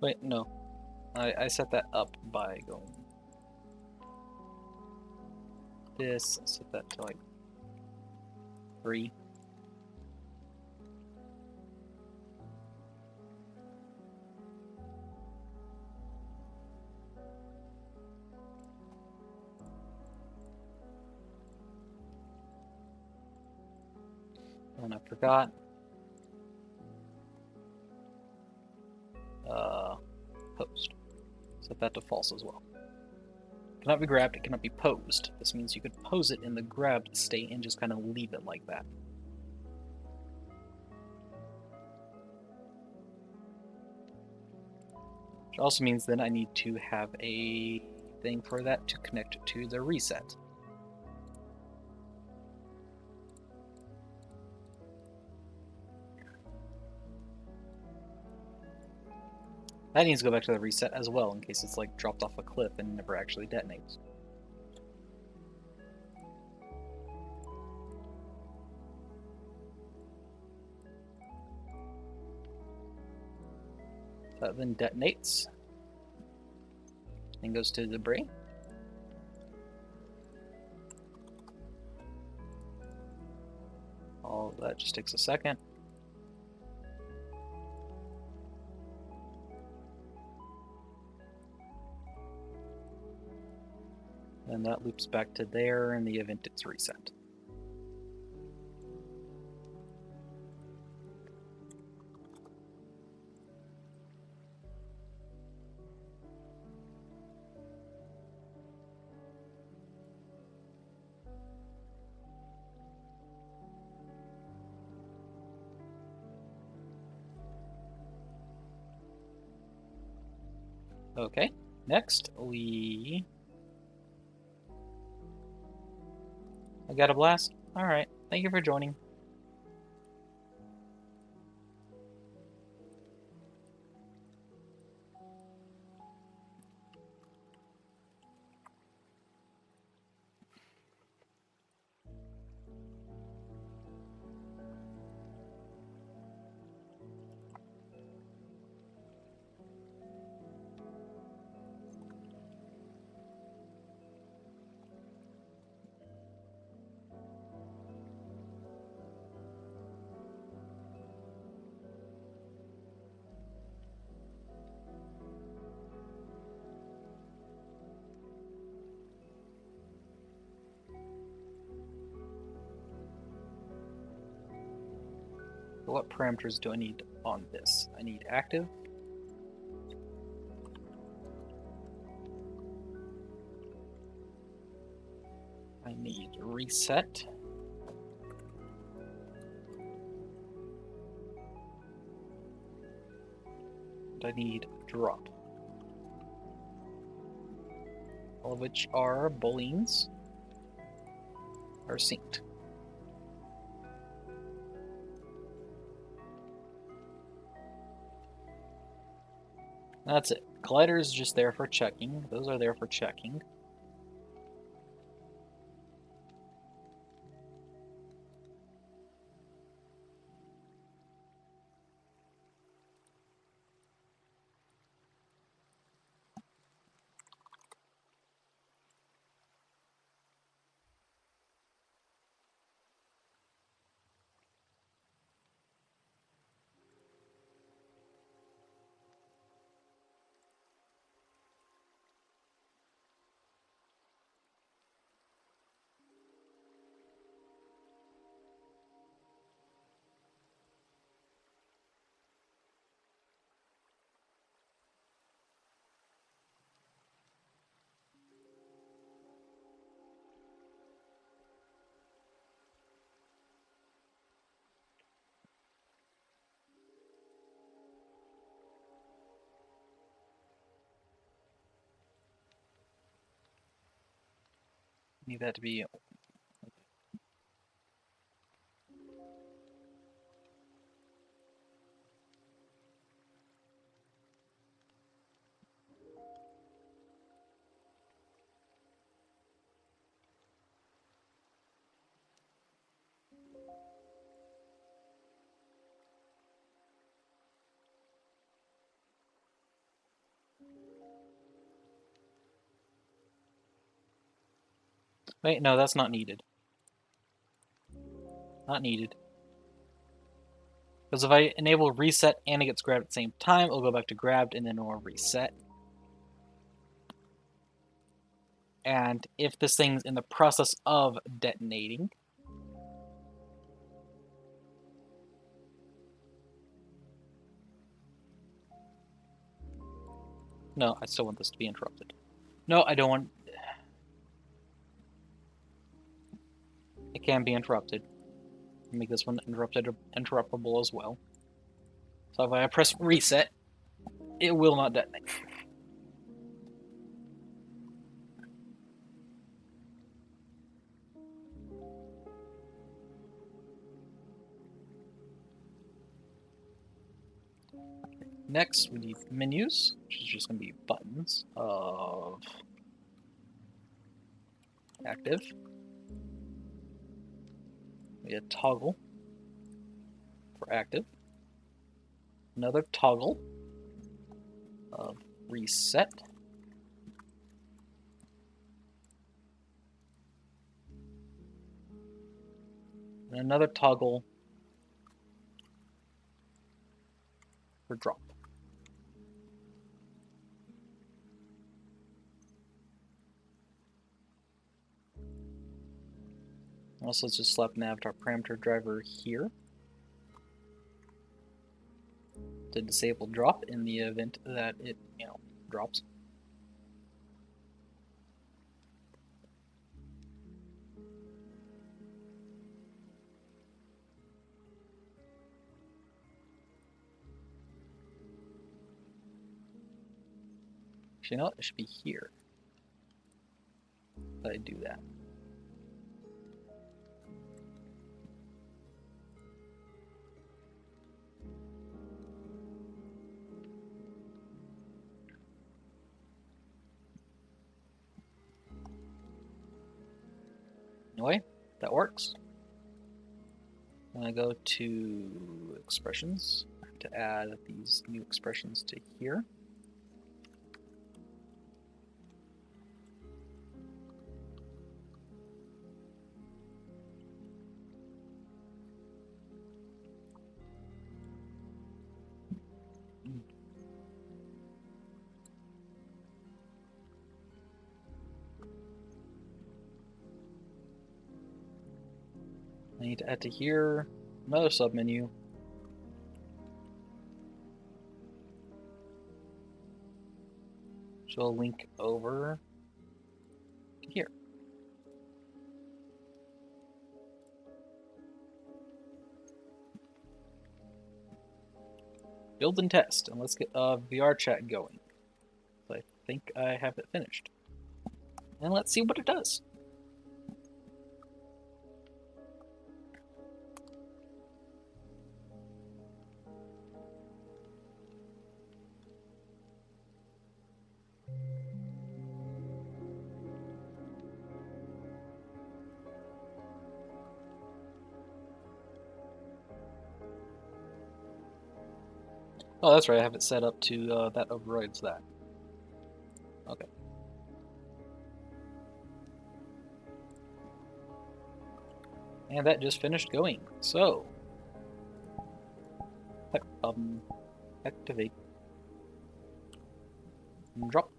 Wait, no. I set that up by going this, set that to like 3. And I forgot. Post. Set that to false as well. Cannot be grabbed, it cannot be posed. This means you could pose it in the grabbed state and just kind of leave it like that. Which also means then I need to have a thing for that to connect to the reset. That needs to go back to the reset as well in case it's like dropped off a cliff and never actually detonates. That then detonates and goes to the debris. All of that just takes a second. And that loops back to there in the event it's reset. Okay, next I got a blast? Alright, thank you for joining. So what parameters do I need on this? I need active. I need reset. And I need drop. All of which are booleans are synced. That's it. Collider is just there for checking. Those are there for checking. Need that to be Wait, no, that's not needed. Not needed. Because if I enable reset and it gets grabbed at the same time, it'll go back to grabbed and then it'll reset. And if this thing's in the process of detonating, no, I still want this to be interrupted. No, I don't want... It can be interrupted. Make this one interruptible as well. So if I press reset, it will not detonate. Next, we need menus, which is just going to be buttons of active. We have toggle for active. Another toggle of reset. And another toggle for drop. Also, let's just slap nav our parameter driver here to disable drop in the event that it, drops. Actually, no, it should be here. But I do that. Anyway, that works. I'm going to go to expressions to add these new expressions to here. I need to add to here another submenu. So I'll link over to here. Build and test, and let's get VR chat going. So I think I have it finished. And let's see what it does. Oh, that's right, I have it set up to that overrides that. Okay. And that just finished going. So, activate and drop.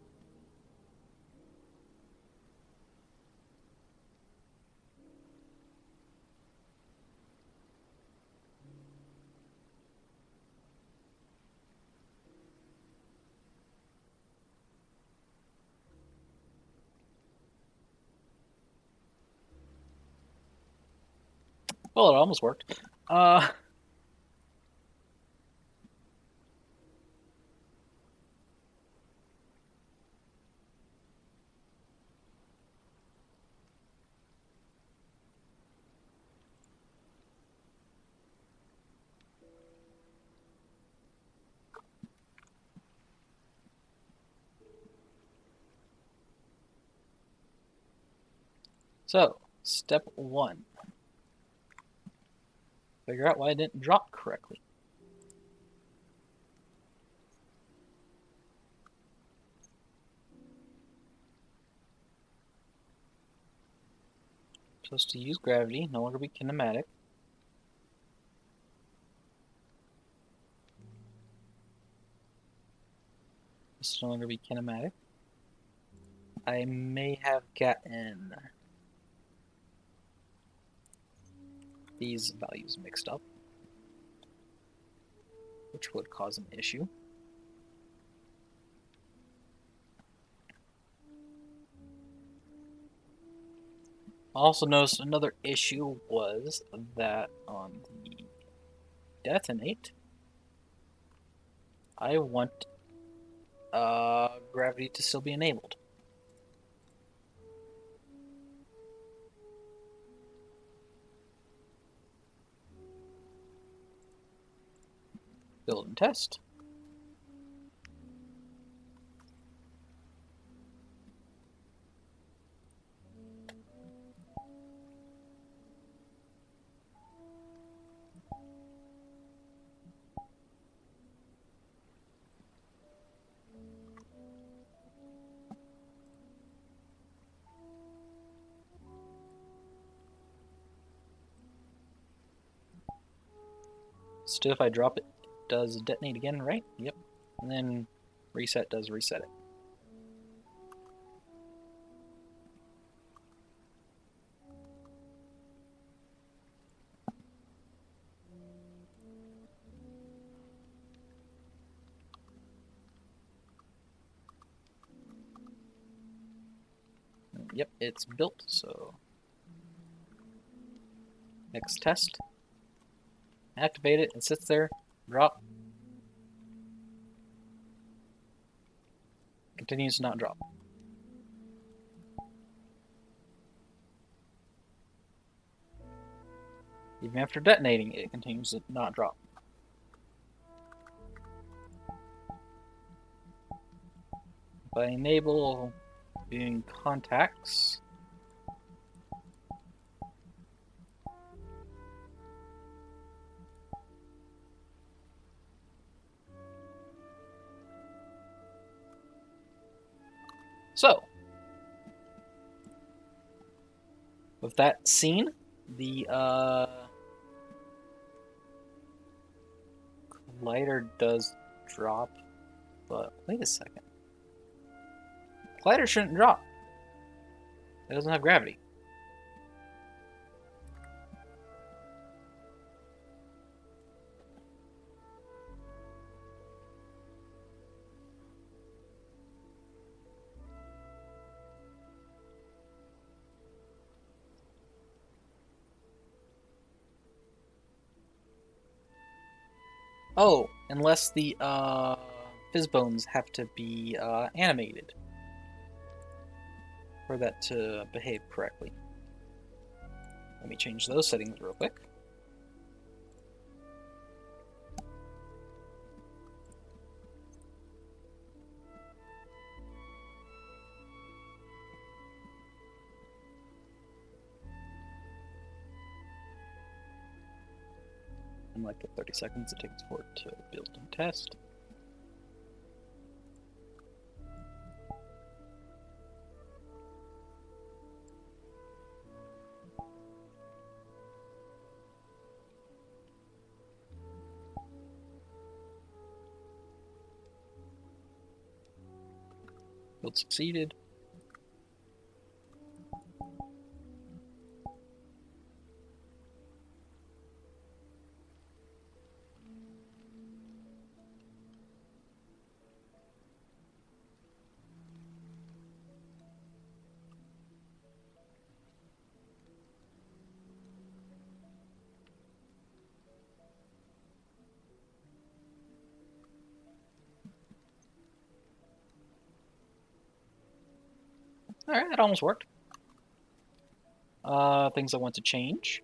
Well, it almost worked. So, step 1. Figure out why it didn't drop correctly. supposed to use gravity, no longer be kinematic. This will no longer be kinematic. I may have gotten these values mixed up, which would cause an issue. Also noticed another issue was that on the detonate, I want gravity to still be enabled. Build and test. Still, if I drop it, it does detonate again, right? Yep. And then reset does reset it. Yep, it's built, so next test. Activate it, it sits there, drop. Continues to not drop. Even after detonating, it continues to not drop. If I enable viewing contacts, so with that scene, the collider does drop, but wait a second. Collider shouldn't drop. It doesn't have gravity. Oh, unless the fizz bones have to be animated for that to behave correctly. Let me change those settings real quick. In like the 30 seconds it takes for it to build and test. Build succeeded. Alright, that almost worked. Things I want to change.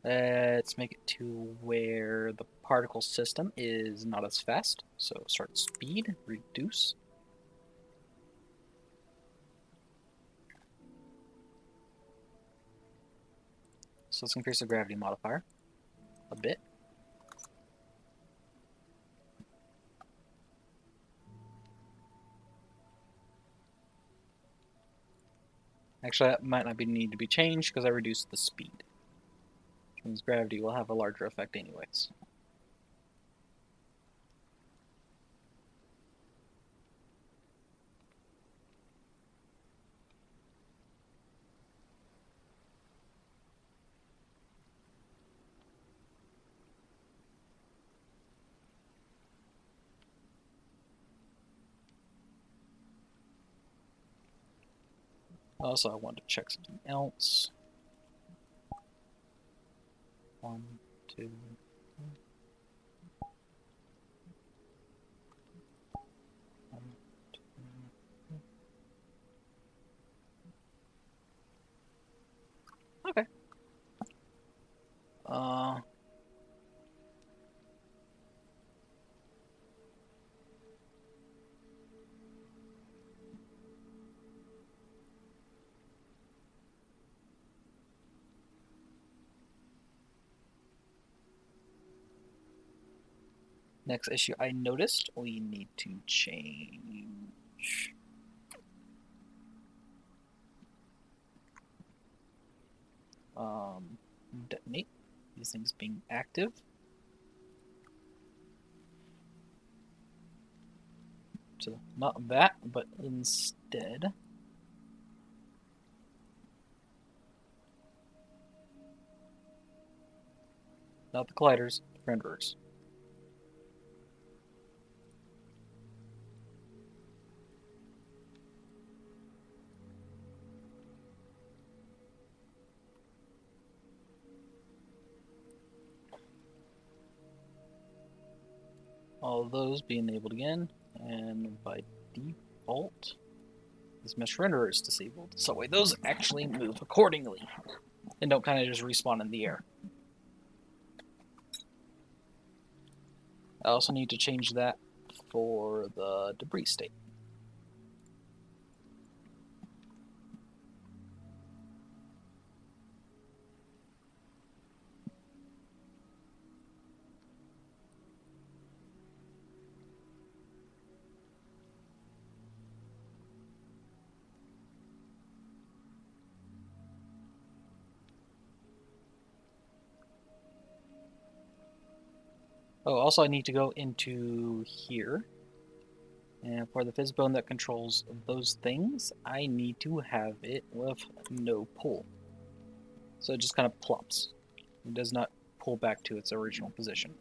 Let's make it to where the particle system is not as fast. So start speed, reduce. So let's increase the gravity modifier a bit. Actually, that might not need to be changed because I reduced the speed. Which means gravity will have a larger effect anyways. Also, I wanted to check something else. 1, 2. Okay. Next issue I noticed we need to change. Detonate. These things being active. So not that, but instead. Not the colliders, renderers. All of those be enabled again, and by default, this mesh renderer is disabled. So that way those actually move accordingly, and don't kind of just respawn in the air. I also need to change that for the debris state. Oh, also I need to go into here. And for the fizzbone that controls those things, I need to have it with no pull. So it just kind of plops. It does not pull back to its original position.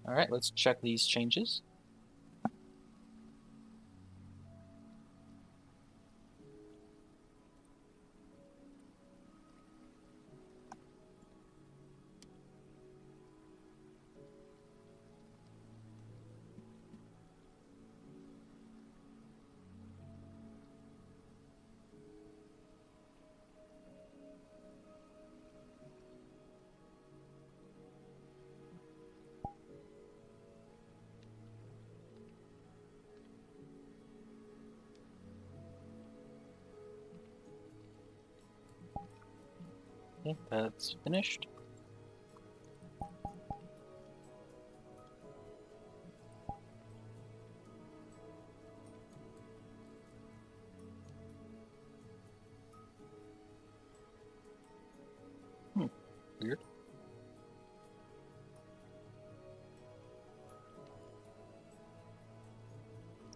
Alright, let's check these changes. Okay, that's finished. Weird.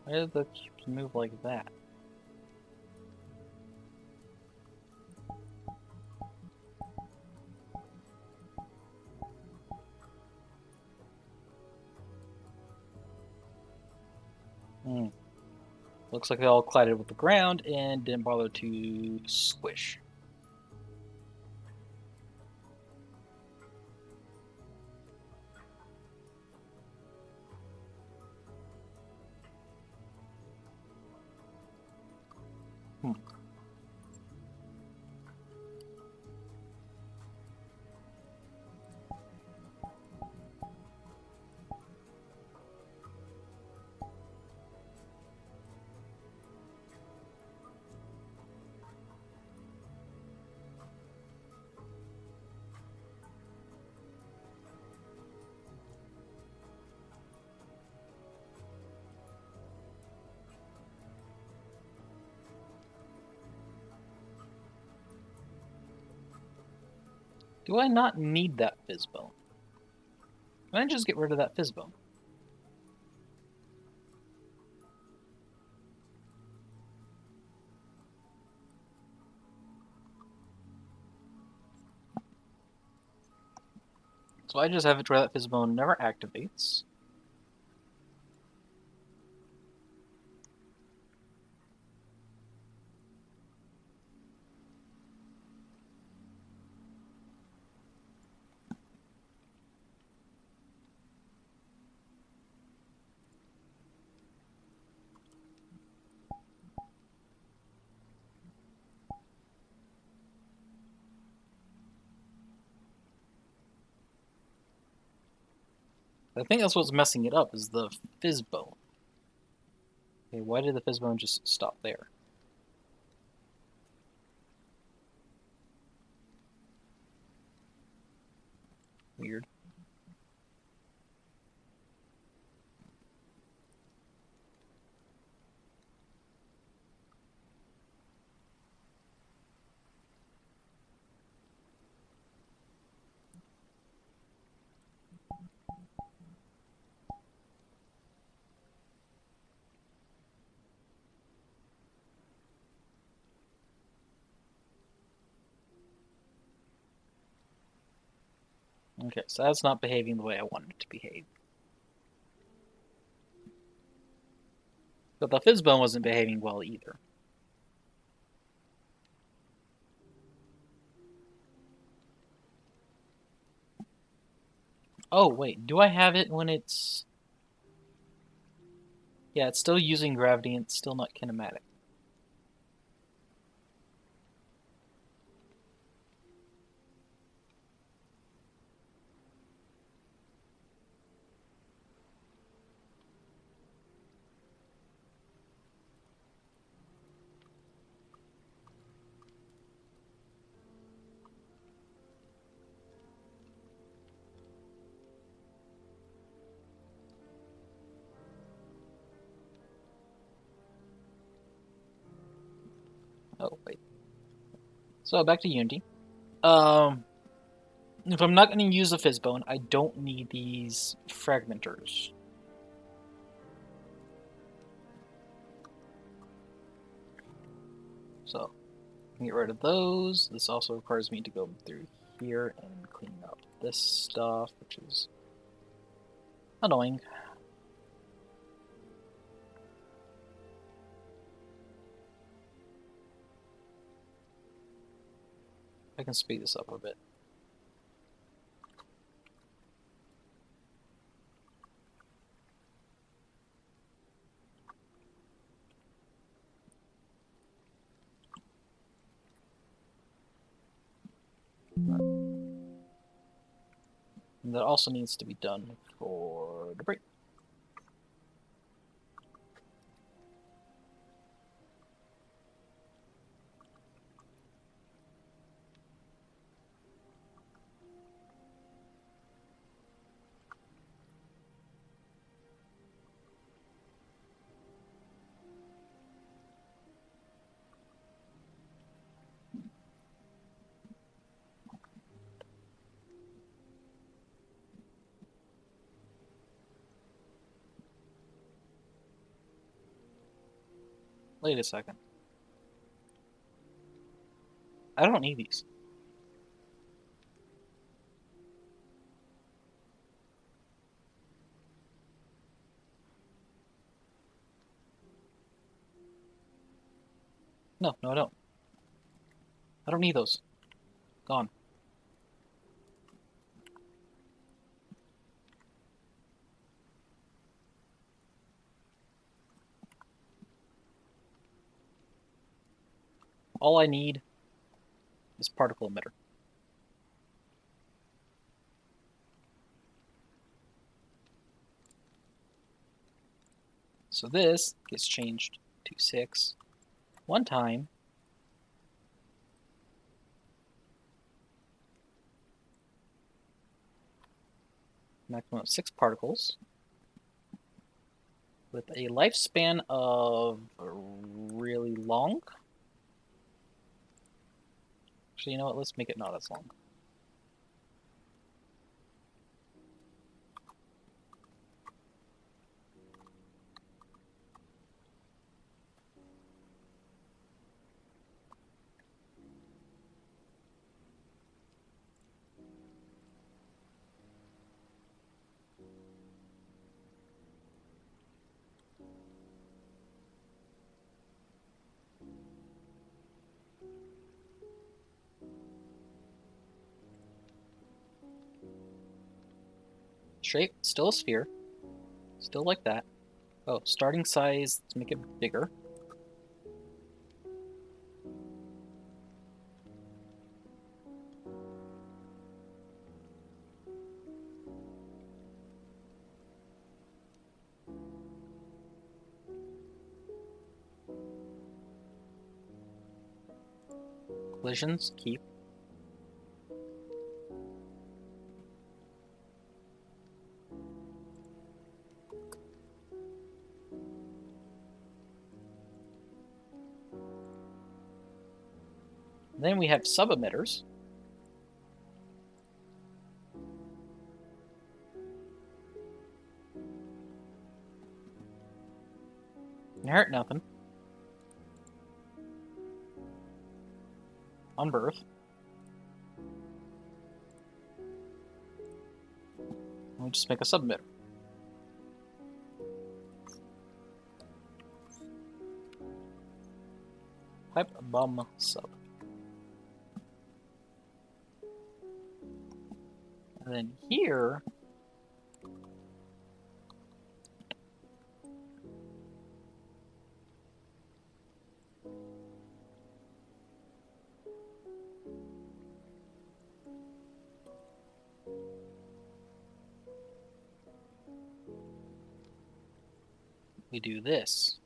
Why did the cubes move like that? Looks like they all collided with the ground and didn't bother to squish. Do I not need that Fizzbone? Can I just get rid of that Fizzbone? So I just have it where that Fizzbone never activates. I think that's what's messing it up, is the Fizzbone. Okay, why did the Fizzbone just stop there? Weird. Okay, so that's not behaving the way I wanted it to behave. But the Fizzbone wasn't behaving well either. Oh, wait, do I have it when it's... Yeah, it's still using gravity and it's still not kinematic. Oh, wait. So, back to Unity. If I'm not going to use the Fizzbone, I don't need these fragmenters. So, I can get rid of those. This also requires me to go through here and clean up this stuff, which is annoying. I can speed this up a bit. And that also needs to be done for debris. Wait a second. I don't need these. No, I don't. I don't need those. Gone. All I need is particle emitter. So this gets changed to 6 one time. Maximum of 6 particles. With a lifespan of really long. Actually, you know what? Let's make it not as long. shape, still a sphere. Still like that. Oh, starting size, let's make it bigger. Collisions, keep. Then we have sub-emitters. Inherit nothing. On birth. And we just make a sub-emitter. Pipe bum sub. And then here, we do this.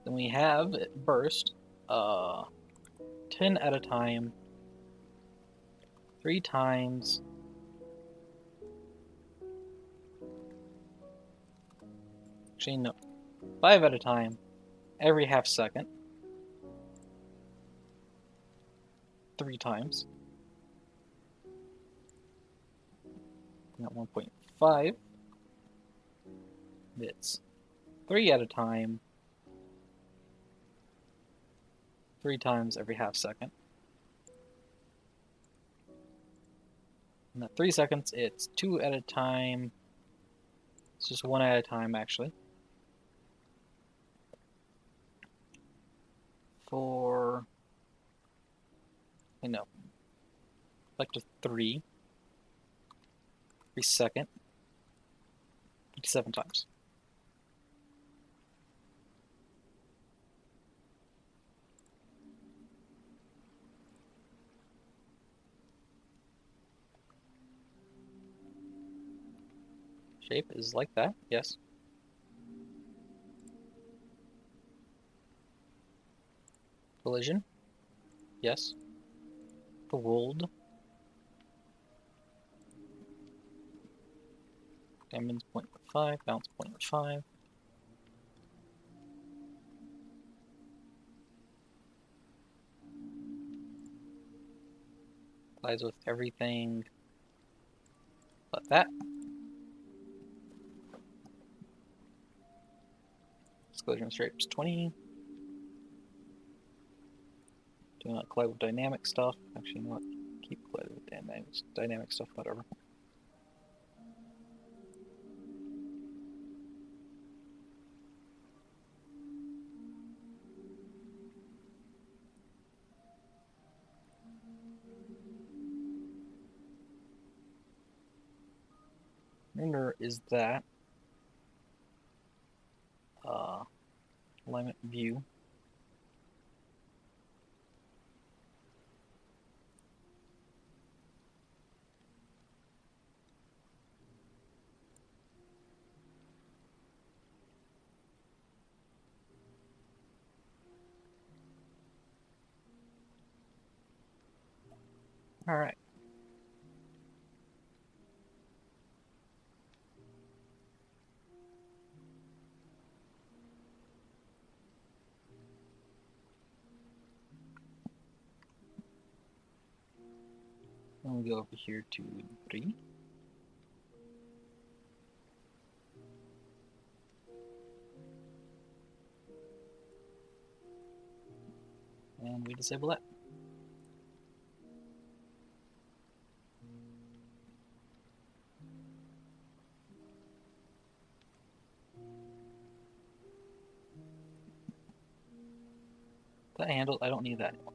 Then we have it burst 10 at a time, 3 times. Actually, no. 5 at a time, every half second. 3 times. And at 1.5, it's 3 at a time, 3 times every half second. And at 3 seconds, it's 2 at a time. It's just 1 at a time, actually. For, like to 3 every second, 57 times. Shape is like that, yes. Collision, yes. Fold. Diamonds 0.5, bounce 0.5. Applies with everything but that. Collision shapes 20. Do not collide with dynamic stuff. Actually, you know what? Keep colliding with dynamic stuff, whatever. Render is that. Alignment view. Alright. Then we'll go over here to 3. And we disable that. That handle, I don't need that anymore.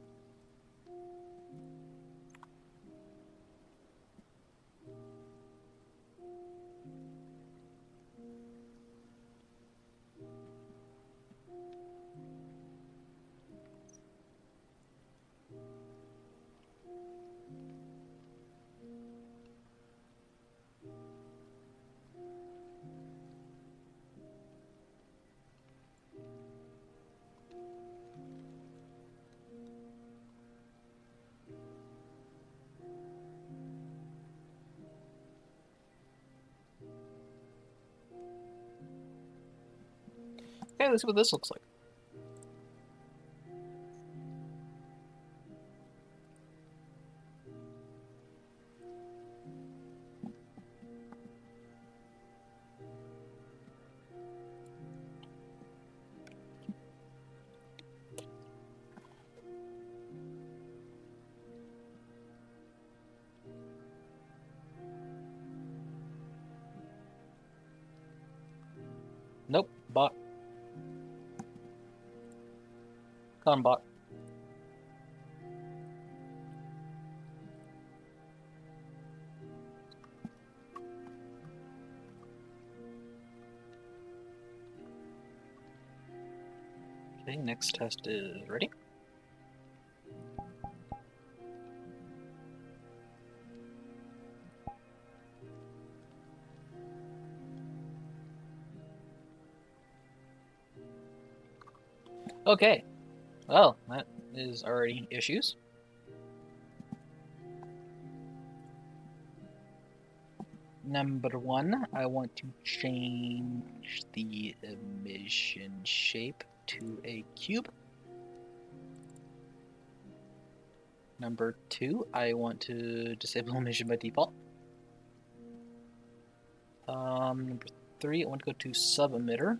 Okay, let's see what this looks like. Nope, bot. Con bot. Okay, next test is ready. Okay, well, that is already issues. Number 1, I want to change the emission shape to a cube. Number 2, I want to disable emission by default. Number 3, I want to go to sub-emitter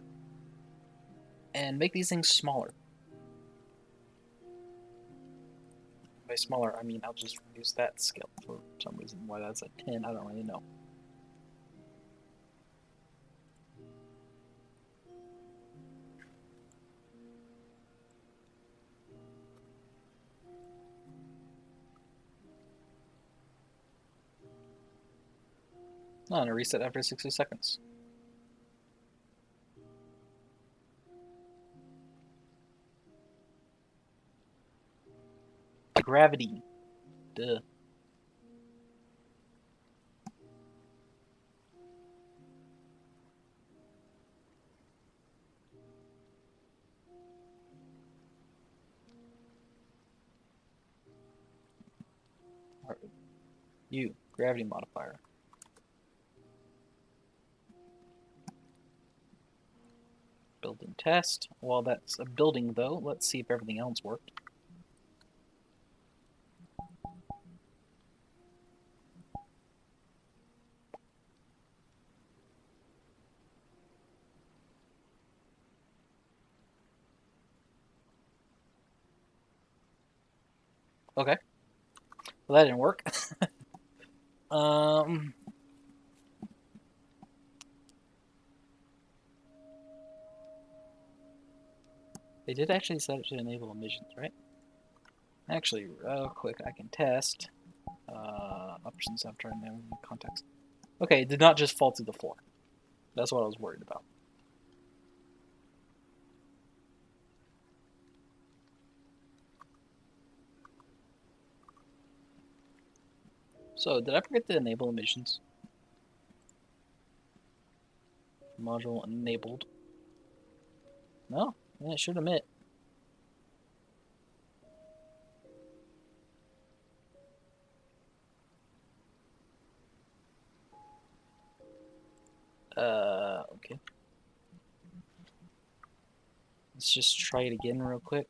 and make these things smaller. By smaller, I mean I'll just reduce that scale for some reason. Why that's at 10, I don't really know. Oh, and a reset after 60 seconds. Gravity. Duh. U, gravity modifier. Building test. While that's a building though, let's see if everything else worked. Okay. Well, that didn't work. They did actually set it to enable emissions, right? Actually, real quick, I can test. Options after enabling context. Okay, it did not just fall to the floor. That's what I was worried about. So, did I forget to enable emissions? Module enabled. No, it should emit. Okay. Let's just try it again real quick.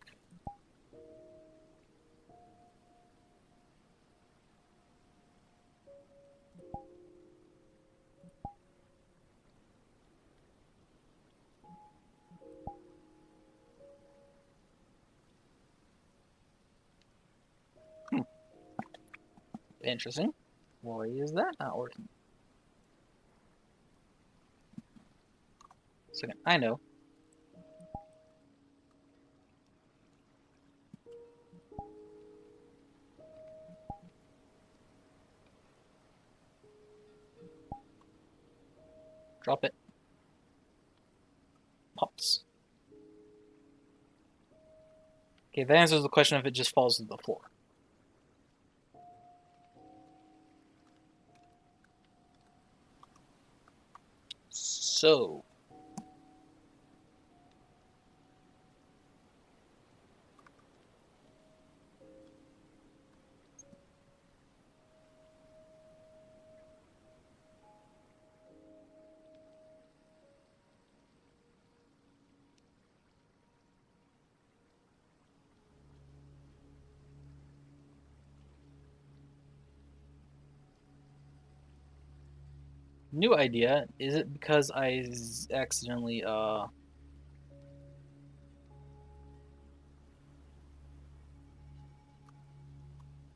Interesting. Why is that not working? Second, I know. Drop it. Pops. Okay, that answers the question if it just falls to the floor. So, new idea. Is it because I accidentally, um,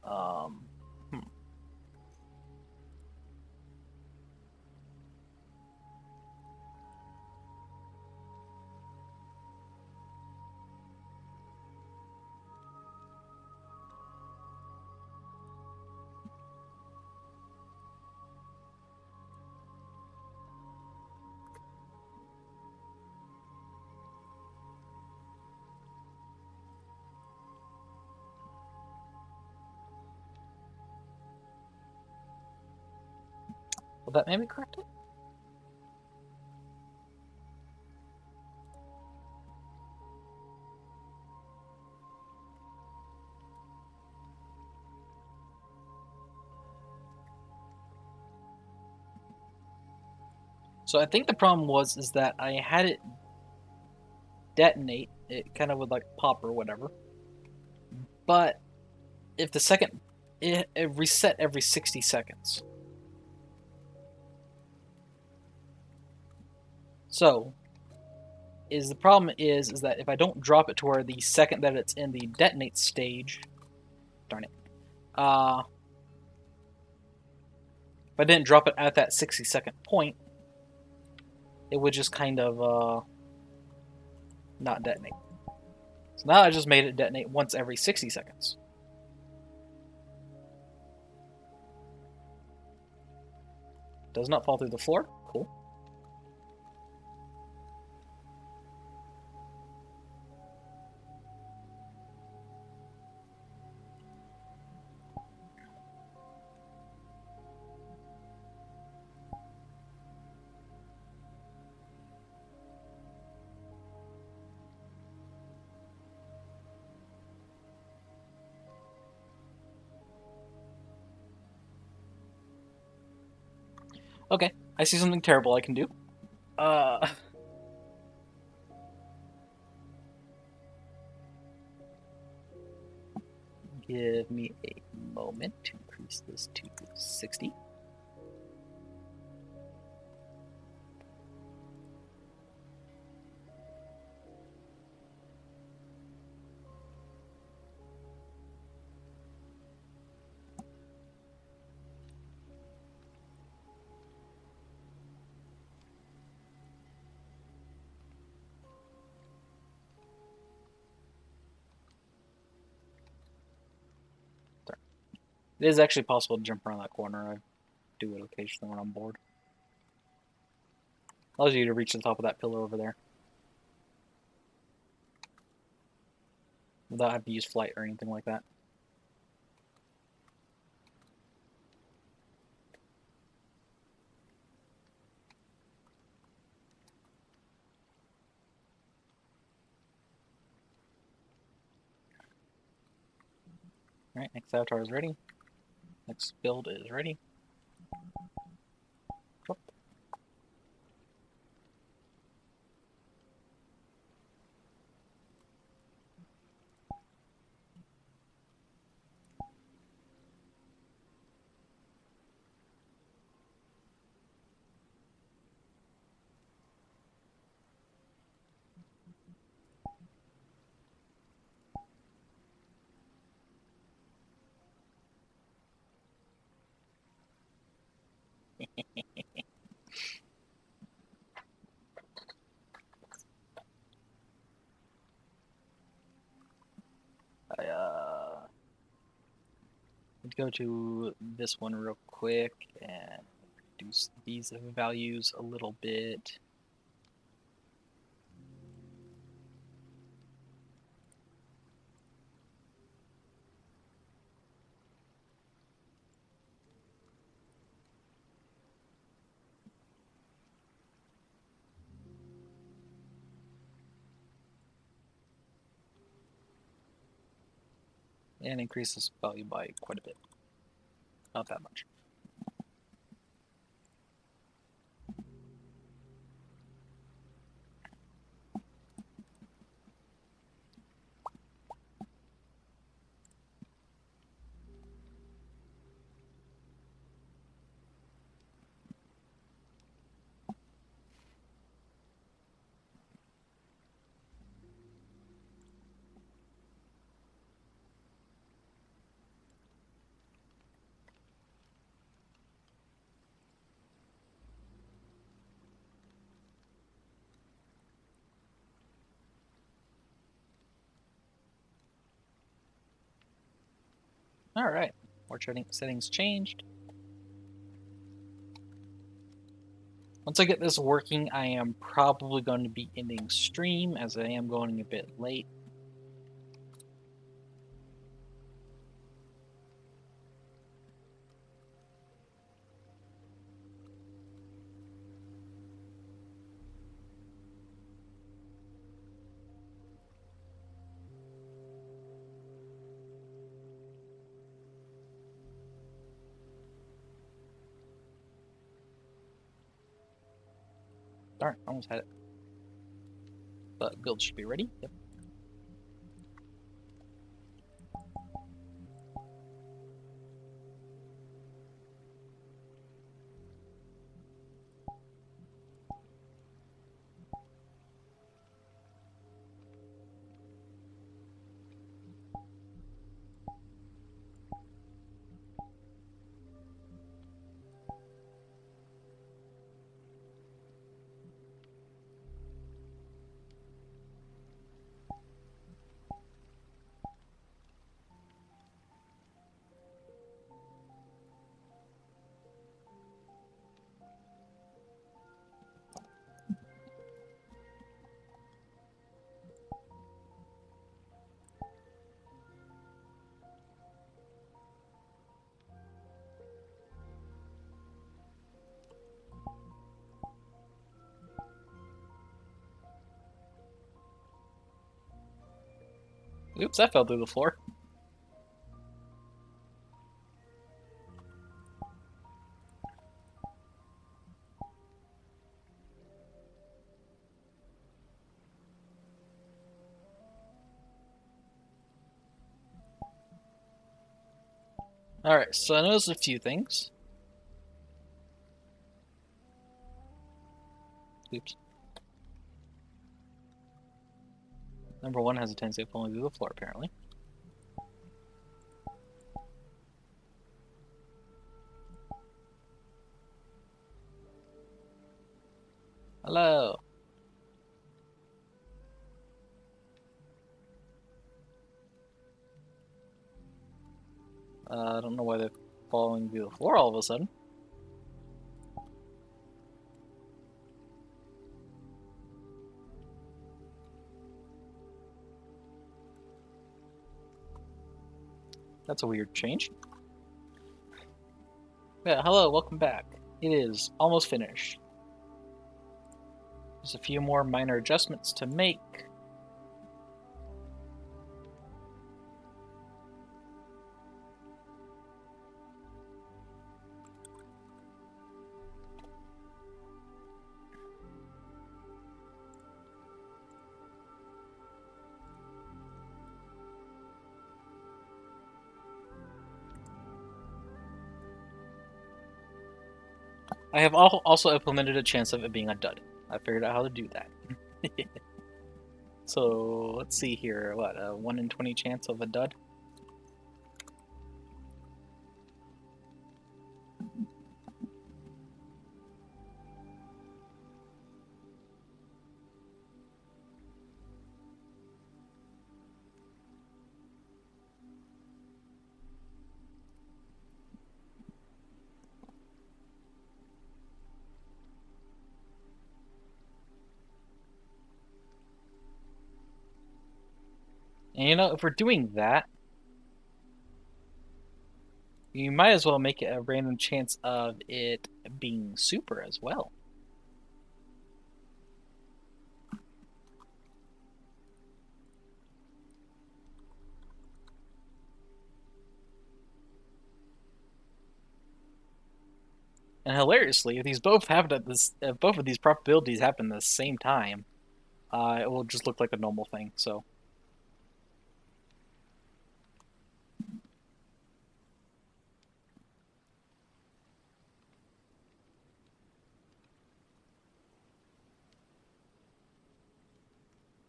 hmm. Will that maybe correct it? So I think the problem is that I had it detonate. It kind of would like pop or whatever. But if the second, it reset every 60 seconds. So, the problem is that if I don't drop it to where the second that it's in the detonate stage, darn it, if I didn't drop it at that 60-second point, it would just kind of not detonate. So now I just made it detonate once every 60 seconds. Does not fall through the floor. Cool. Okay, I see something terrible I can do. Give me a moment to increase this to 60. It is actually possible to jump around that corner. I do it occasionally when I'm bored. Allows you to reach the top of that pillar over there without having to use flight or anything like that. Alright, next avatar is ready. Next build is ready. Let's go to this one real quick and reduce these values a little bit. And increase this value by quite a bit. Not that much. Alright, more settings changed. Once I get this working, I am probably going to be ending stream as I am going a bit late. Darn, almost had it. But build should be ready. Yep. Oops, that fell through the floor. Alright, so I noticed a few things. Oops. Number one has a tendency of falling through the floor, apparently. Hello. I don't know why they're falling through the floor all of a sudden. That's a weird change. Yeah, hello, welcome back. It is almost finished. There's a few more minor adjustments to make. I have also implemented a chance of it being a dud. I figured out how to do that. So let's see here. What, a 1 in 20 chance of a dud? And you know, if we're doing that, you might as well make it a random chance of it being super as well. And hilariously, if these both happen at this, if both of these probabilities happen at the same time, it will just look like a normal thing. So.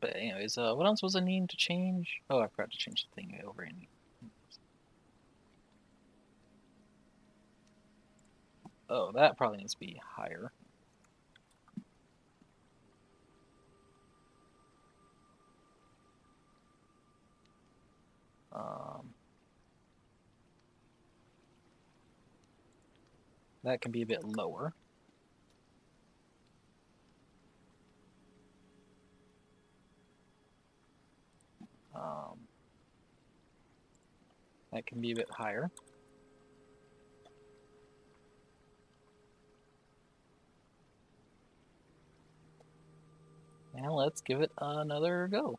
But anyways, what else was I needing to change? Oh, I forgot to change the thing over in. Oh, that probably needs to be higher. That can be a bit lower. That can be a bit higher. Now let's give it another go.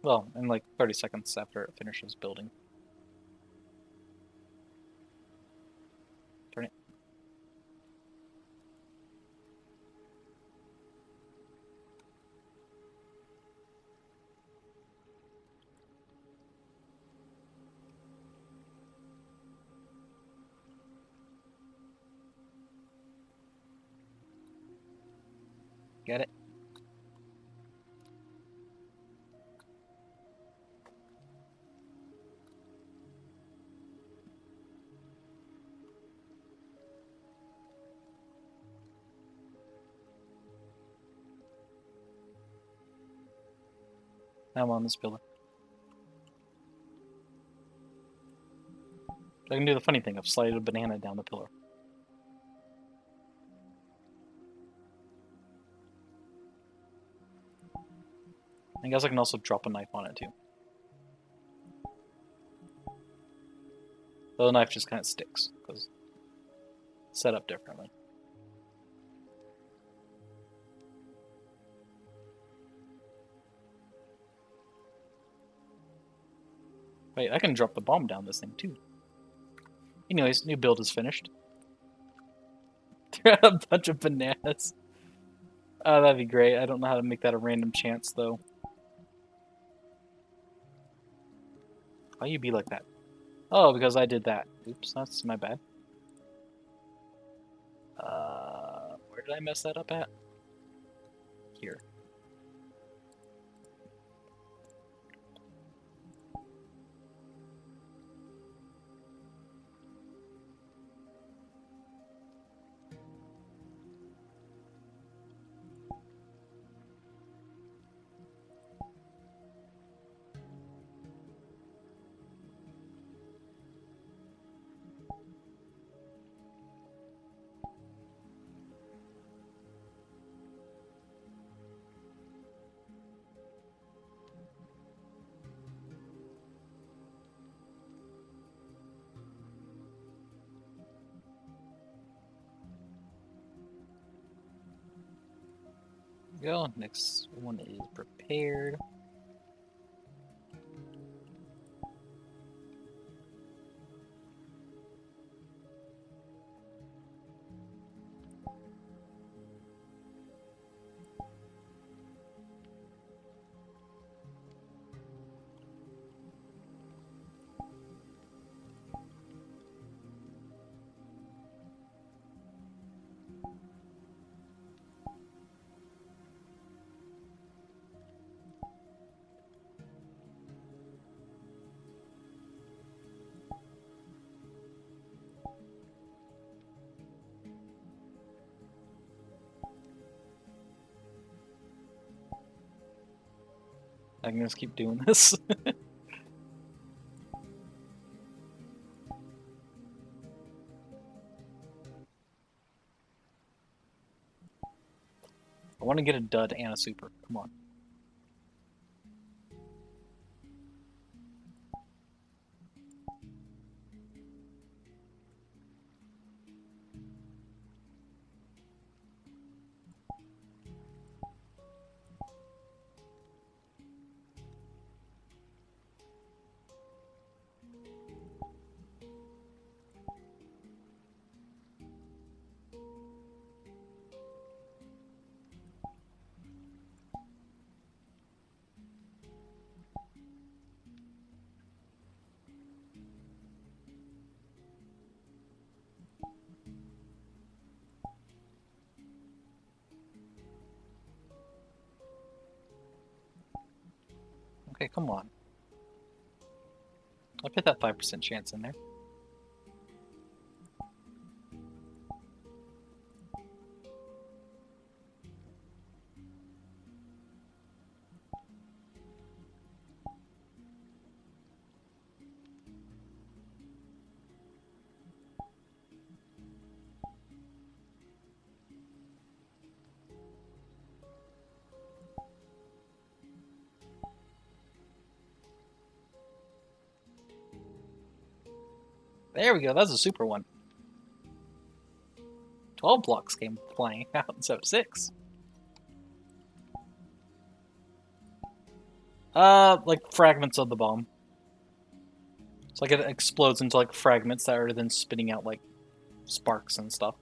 Well, in like 30 seconds after it finishes building. Turn it. Get it? I'm on this pillar. I can do the funny thing of slide a banana down the pillar. I guess I can also drop a knife on it too. Though the knife just kind of sticks because it's set up differently. Wait, I can drop the bomb down this thing too. Anyways, new build is finished. Throw out a bunch of bananas. Oh, that'd be great. I don't know how to make that a random chance though. Why you be like that? Oh, because I did that. Oops, that's my bad. Where did I mess that up at? Here. Go. Next one is prepared. I can just keep doing this. I want to get a dud and a super. Come on. Okay, come on. I put that 5% chance in there. There we go. That's a super one. 12 blocks came flying out instead of 6. Like fragments of the bomb. It's like it explodes into like fragments that are then spitting out like sparks and stuff.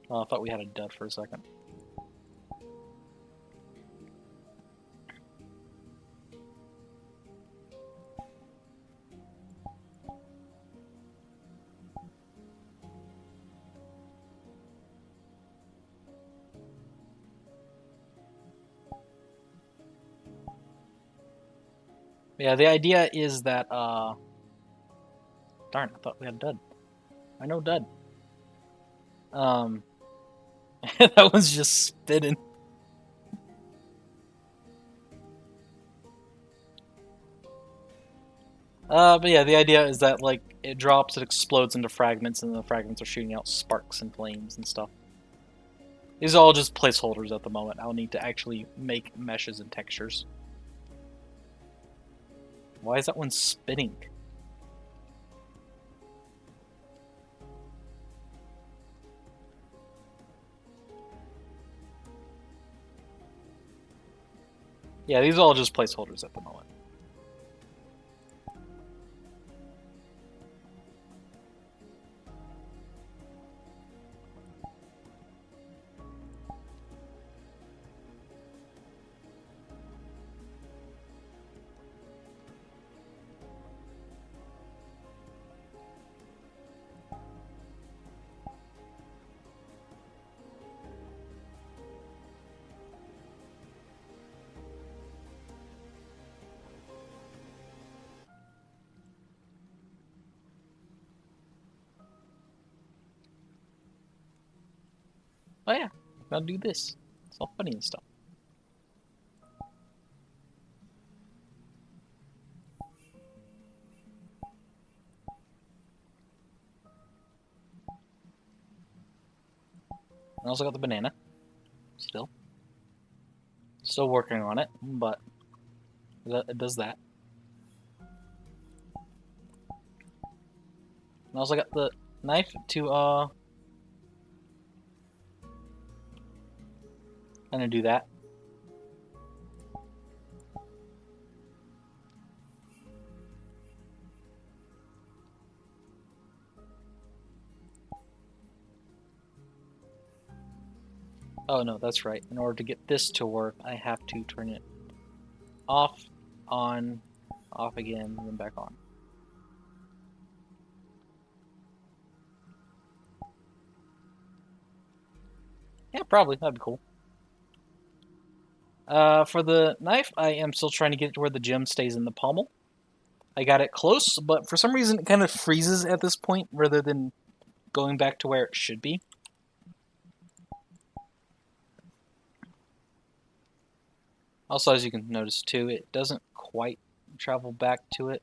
Oh, I thought we had a dud for a second. Yeah, the idea is that, darn, I thought we had dud. I know dud. That one's just spitting. But yeah, the idea is that, like, it drops, it explodes into fragments, and the fragments are shooting out sparks and flames and stuff. These are all just placeholders at the moment. I'll need to actually make meshes and textures. Why is that one spinning? Yeah, these are all just placeholders at the moment. Oh yeah, gotta do this. It's all funny and stuff. I also got the banana. Still working on it, but it does that. And I also got the knife to kind of do that. Oh no, that's right. In order to get this to work, I have to turn it off, on, off again, and then back on. Yeah, probably. That'd be cool. For the knife, I am still trying to get it to where the gem stays in the pommel. I got it close, but for some reason it kind of freezes at this point rather than going back to where it should be. Also, as you can notice too, it doesn't quite travel back to it.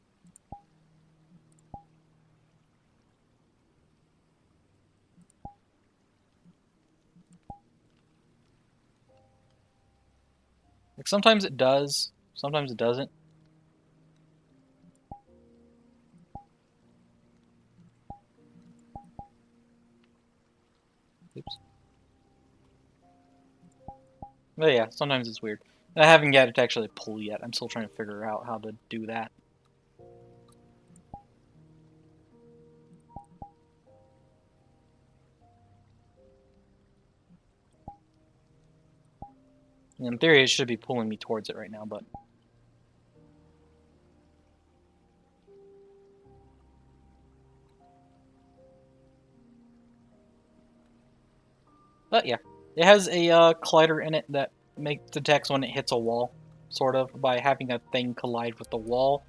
Like sometimes it does, sometimes it doesn't. Oops. But yeah, sometimes it's weird. And I haven't got it to actually pull yet. I'm still trying to figure out how to do that. In theory, it should be pulling me towards it right now, but... But yeah, it has a collider in it that detects when it hits a wall, sort of, by having a thing collide with the wall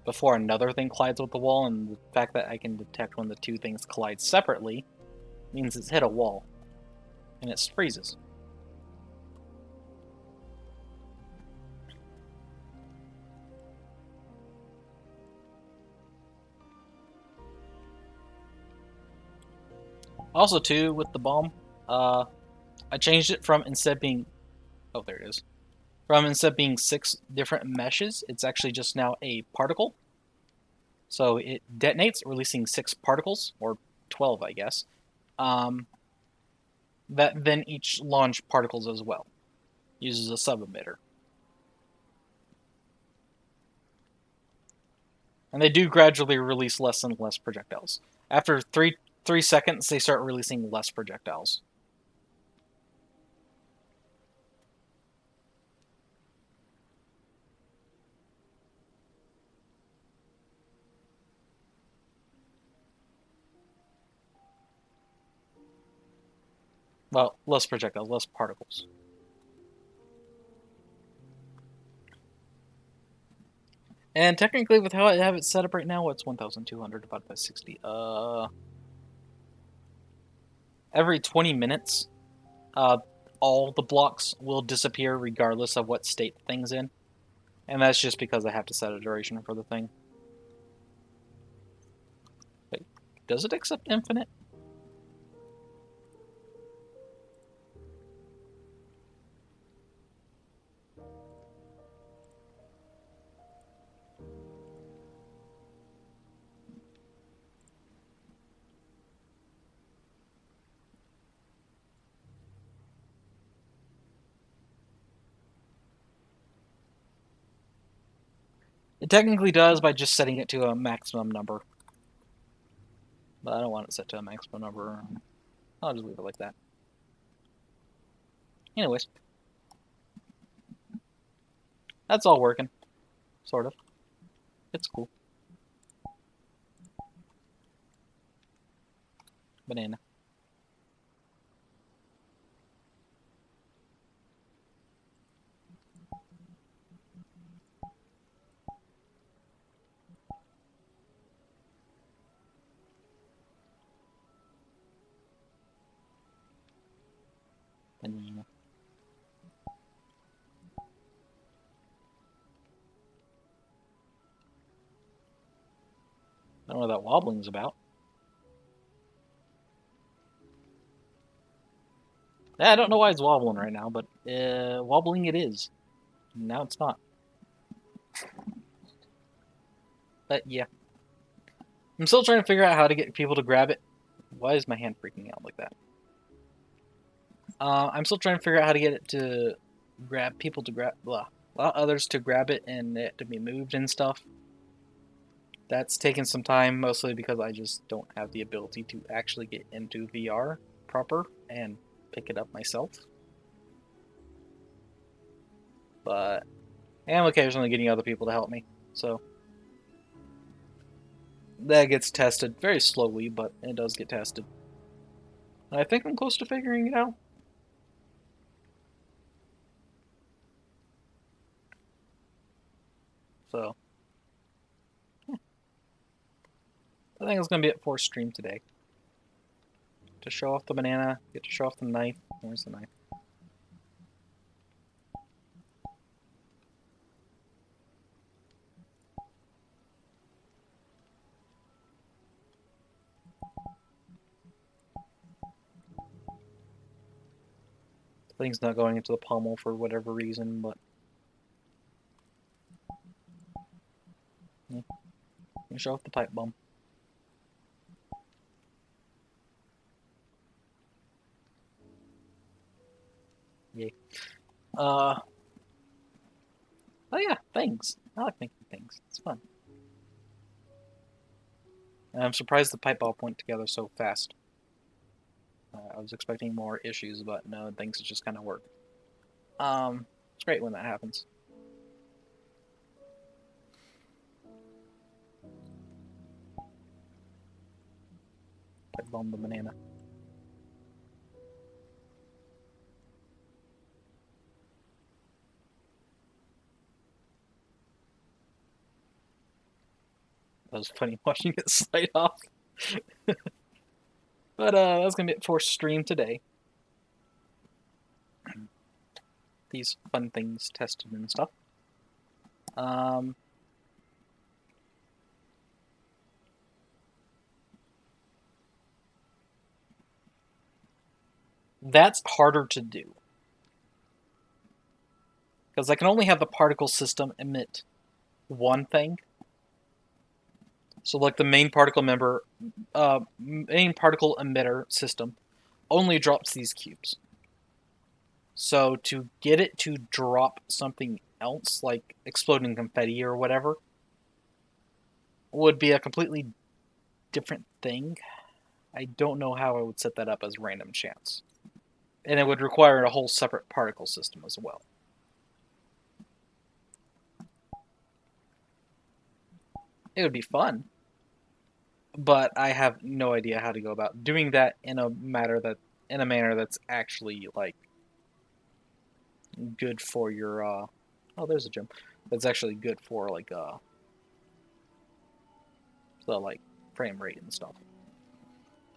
before another thing collides with the wall, and the fact that I can detect when the two things collide separately means it's hit a wall, and it freezes. Also, too, with the bomb, I changed it from instead being... Oh, there it is. From instead of being 6 different meshes, it's actually just now a particle. So it detonates, releasing 6 particles, or 12, I guess. That then each launch particles as well. Uses a sub-emitter. And they do gradually release less and less projectiles. After 3 seconds, they start releasing less projectiles. Well, less projectiles, less particles. And technically, with how I have it set up right now, what's 1,200 divided by 60? Every 20 minutes, all the blocks will disappear regardless of what state the thing's in. And that's just because I have to set a duration for the thing. Wait, does it accept infinite? It technically does by just setting it to a maximum number. But I don't want it set to a maximum number. I'll just leave it like that. Anyways. That's all working. Sort of. It's cool. Banana. Banana. I don't know what that wobbling's about. I don't know why it's wobbling right now, but wobbling it is. Now it's not. But yeah. I'm still trying to figure out how to get people to grab it. Why is my hand freaking out like that? I'm still trying to figure out how to get it to grab people to grab, others to grab it and it to be moved and stuff. That's taken some time, mostly because I just don't have the ability to actually get into VR proper and pick it up myself. But I am occasionally getting other people to help me, so that gets tested very slowly, but it does get tested. And I think I'm close to figuring it out. So I think it's gonna be it for stream today. To show off the banana, get to show off the knife. Where's the knife? The thing's not going into the pommel for whatever reason, but Finish off the pipe bomb. Yay. Oh yeah, things. I like making things. It's fun. And I'm surprised the pipe bomb went together so fast. I was expecting more issues, but no, things just kind of work. It's great when that happens. Pipe bomb the banana. That was funny watching it slide off. But that's gonna be it for stream today. These fun things tested and stuff. That's harder to do. Because I can only have the particle system emit one thing. So like the main particle emitter system only drops these cubes. So to get it to drop something else, like exploding confetti or whatever, would be a completely different thing. I don't know how I would set that up as random chance. And it would require a whole separate particle system as well. It would be fun, but I have no idea how to go about doing that in a manner that's actually like good for your oh, there's a gym. That's actually good for like the like frame rate and stuff.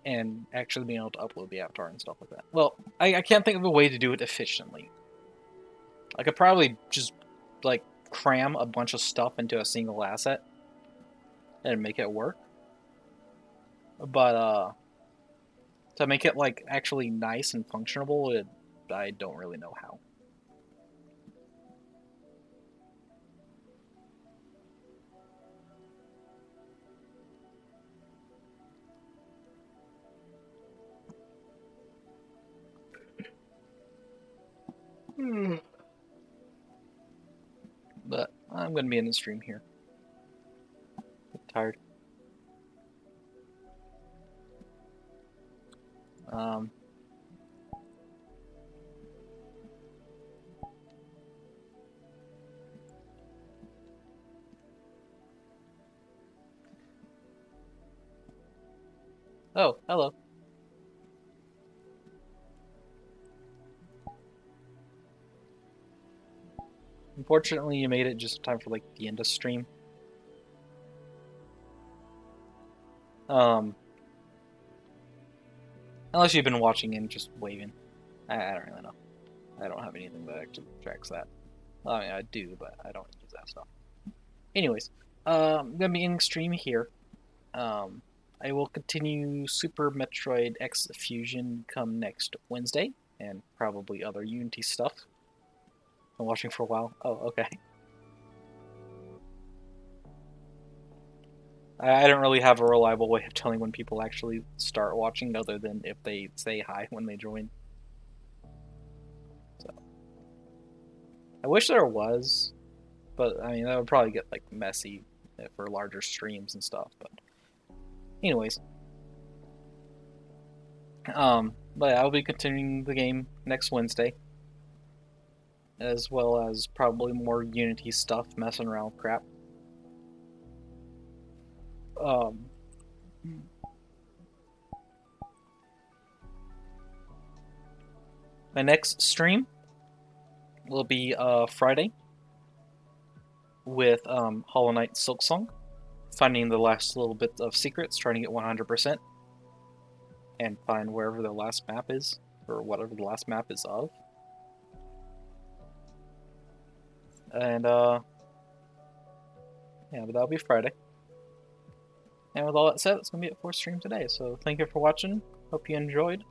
And actually being able to upload the avatar and stuff like that. Well, I can't think of a way to do it efficiently. I could probably just like cram a bunch of stuff into a single asset and make it work. But to make it like actually nice and functionable, I don't really know how. But I'm gonna be in the stream here. I'm tired. Oh, hello. Unfortunately, you made it just in time for like the end of stream. Unless you've been watching and just waving. I don't really know. I don't have anything that actually tracks that. Well, I mean, I do, but I don't use that stuff. Anyways, I'm gonna be ending stream here. I will continue Super Metroid X Fusion come next Wednesday, and probably other Unity stuff. Been watching for a while. Oh, okay. I don't really have a reliable way of telling when people actually start watching, other than if they say hi when they join. So, I wish there was, but I mean that would probably get like messy for larger streams and stuff. But, anyways, but I'll be continuing the game next Wednesday, as well as probably more Unity stuff, messing around with crap. My next stream will be Friday with Hollow Knight Silksong, finding the last little bit of secrets, trying to get 100%, and find wherever the last map is, or whatever the last map is of. And yeah, but that'll be Friday. And with all that said, it's going to be it for stream today. So thank you for watching. Hope you enjoyed.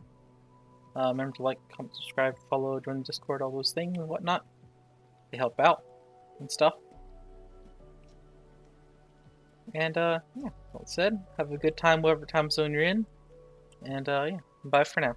Remember to like, comment, subscribe, follow, join the Discord, all those things and whatnot. They help out and stuff. And yeah, like I said, have a good time whatever time zone you're in. And yeah, bye for now.